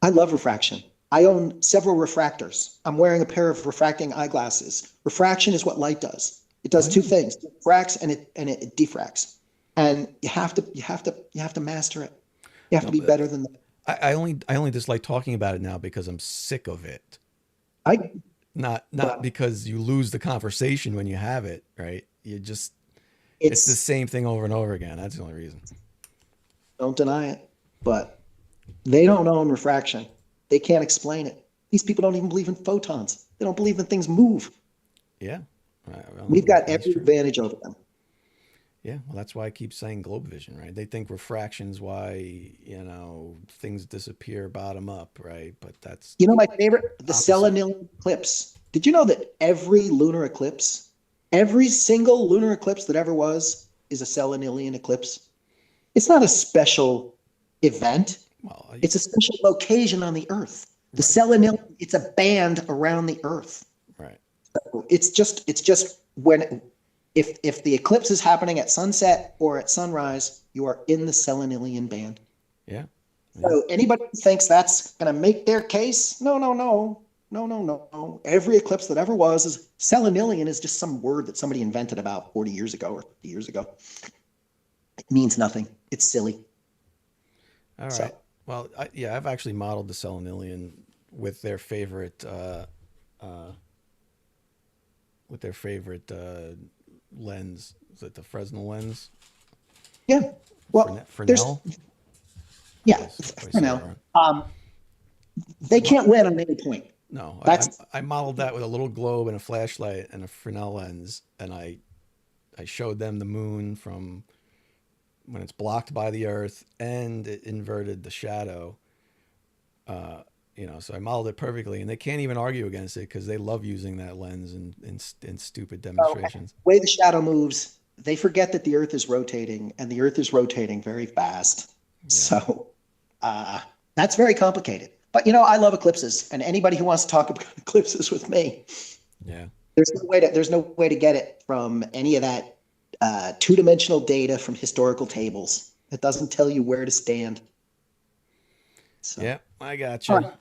I love refraction. I own several refractors. I'm wearing a pair of refracting eyeglasses. Refraction is what light does. It does two things. It refracts and it diffracts. And you have to master it. You have to be better than that. I only dislike talking about it now because I'm sick of it. I Not because you lose the conversation when you have it, right? It's the same thing over and over again. That's the only reason. Don't deny it. But they don't own refraction. They can't explain it. These people don't even believe in photons. They don't believe that things move. Yeah. Well, We've got every advantage over them. Yeah, well, that's why I keep saying globe vision, right? They think refraction's why, things disappear bottom up, right? But that's My favorite, the opposite. Selenil eclipse. Did you know that every single lunar eclipse that ever was, is a Selenilian eclipse? It's not a special event. Well, It's a special location on the Earth. The Right. Selenilian, it's a band around the Earth. right. It's just when if the eclipse is happening at sunset or at sunrise, you are in the Selenilian band. Yeah. So anybody who thinks that's going to make their case, no. Every eclipse that ever was is Selenilian is just some word that somebody invented about 40 years ago or 50 years ago. It means nothing. It's silly. All right. So- Well, I've actually modeled the Selenilian with their favorite lens. Is it the Fresnel lens? Yeah. Well, Fresnel? yeah, for now. They can't win on any point. No, That's I modeled that with a little globe and a flashlight and a Fresnel lens, and I showed them the moon from when it's blocked by the Earth, and it inverted the shadow. So I modeled it perfectly, and they can't even argue against it because they love using that lens in stupid demonstrations. the way the shadow moves. They forget that the Earth is rotating, and the Earth is rotating very fast. Yeah. So that's very complicated. But I love eclipses, and anybody who wants to talk about eclipses with me, Yeah. there's no way to get it from any of that two-dimensional data from historical tables. It doesn't tell you where to stand. So, Yeah, I got you. all right.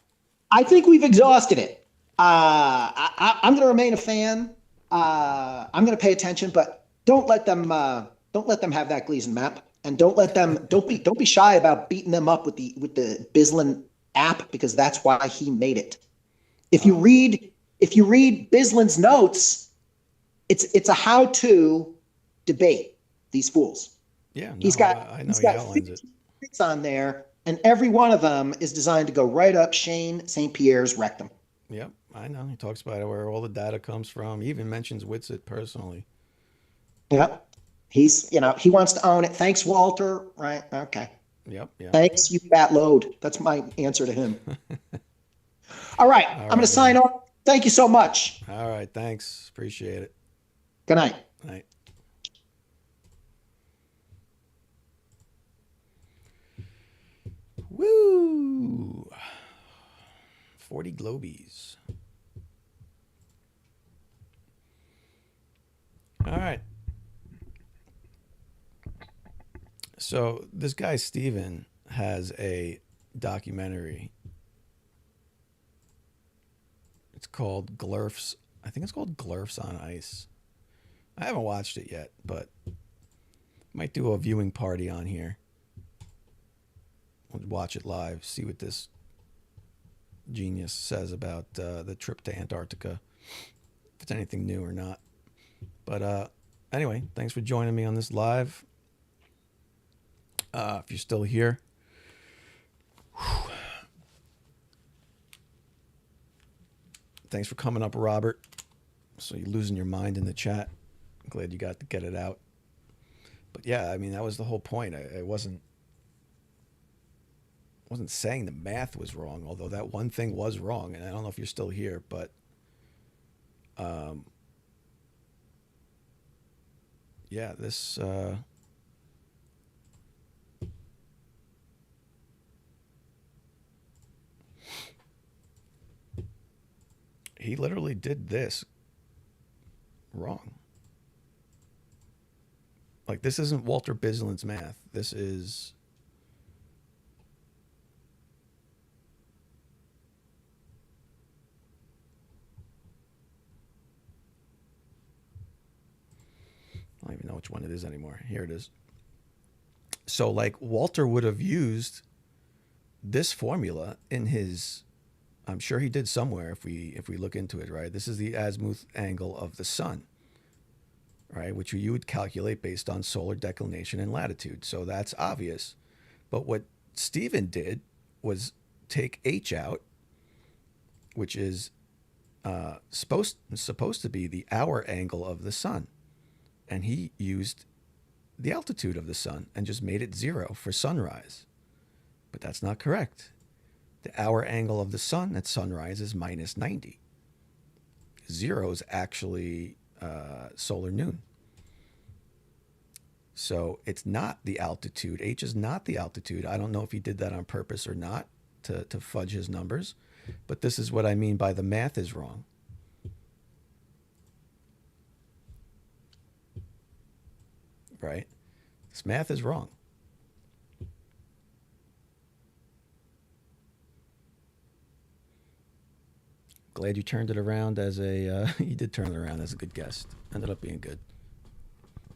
I think we've exhausted it. I'm going to remain a fan. I'm going to pay attention, but don't let them have that Gleason map, and don't be shy about beating them up with the Bislin app, because that's why he made it. If you read Bislin's notes, it's a how-to debate these fools. Yeah, no, He's got I know he outlines it. 15 tweets on there, and every one of them is designed to go right up Shane St. Pierre's rectum. Yep, I know. He talks about where all the data comes from. He even mentions Witsit personally. Yep. He wants to own it. Thanks, Walter. Right. Okay. Yep. Thanks, you fat load. That's my answer to him. All right. I'm going to sign off. Thank you so much. All right, thanks. Appreciate it. Good night. Night. Woo! 40 globies. All right. So this guy Steven has a documentary. It's called Glurfs. I think it's called Glurfs on Ice. I haven't watched it yet, but might do a viewing party on here. We'll watch it live, see what this genius says about the trip to Antarctica, if it's anything new or not. But anyway, thanks for joining me on this live. If you're still here, thanks for coming up, Robert. So you're losing your mind in the chat. I'm glad you got to get it out. But yeah, I mean, that was the whole point. I wasn't saying the math was wrong, although that one thing was wrong, and I don't know if you're still here, but yeah, this he literally did this wrong. Like, this isn't Walter Bislin's math. This is... I don't even know which one it is anymore. Here it is. So, like, Walter would have used this formula in his... I'm sure he did somewhere if we look into it, right? This is the azimuth angle of the sun, right? Which you would calculate based on solar declination and latitude. So that's obvious. But what Stephen did was take H out, which is supposed to be the hour angle of the sun. And he used the altitude of the sun and just made it 0 for sunrise. But that's not correct. The hour angle of the sun at sunrise is minus 90. 0 is actually solar noon. So it's not the altitude. H is not the altitude. I don't know if he did that on purpose or not to fudge his numbers. But this is what I mean by the math is wrong. Right? This math is wrong. Glad you turned it around as a... you did turn it around as a good guest. Ended up being good.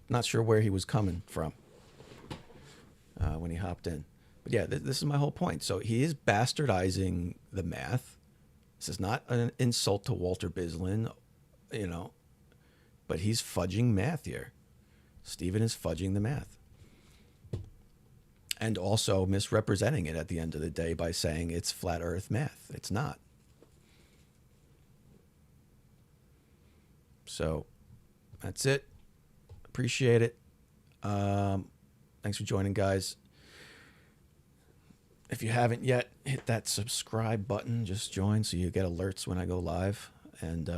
Not sure where he was coming from when he hopped in. But yeah, this is my whole point. So he is bastardizing the math. This is not an insult to Walter Bislin, you know, but he's fudging math here. Stephen is fudging the math. And also misrepresenting it at the end of the day by saying it's flat earth math. It's not. So that's it. Appreciate it. Thanks for joining, guys. If you haven't yet, hit that subscribe button. Just join so you get alerts when I go live. And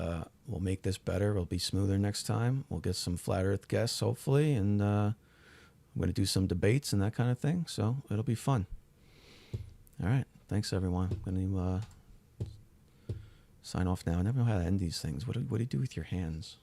we'll make this better. It'll be smoother next time. We'll get some flat earth guests, hopefully. And I'm going to do some debates and that kind of thing. So it'll be fun. All right. Thanks, everyone. I'm going to sign off now. I never know how to end these things. What do you do with your hands?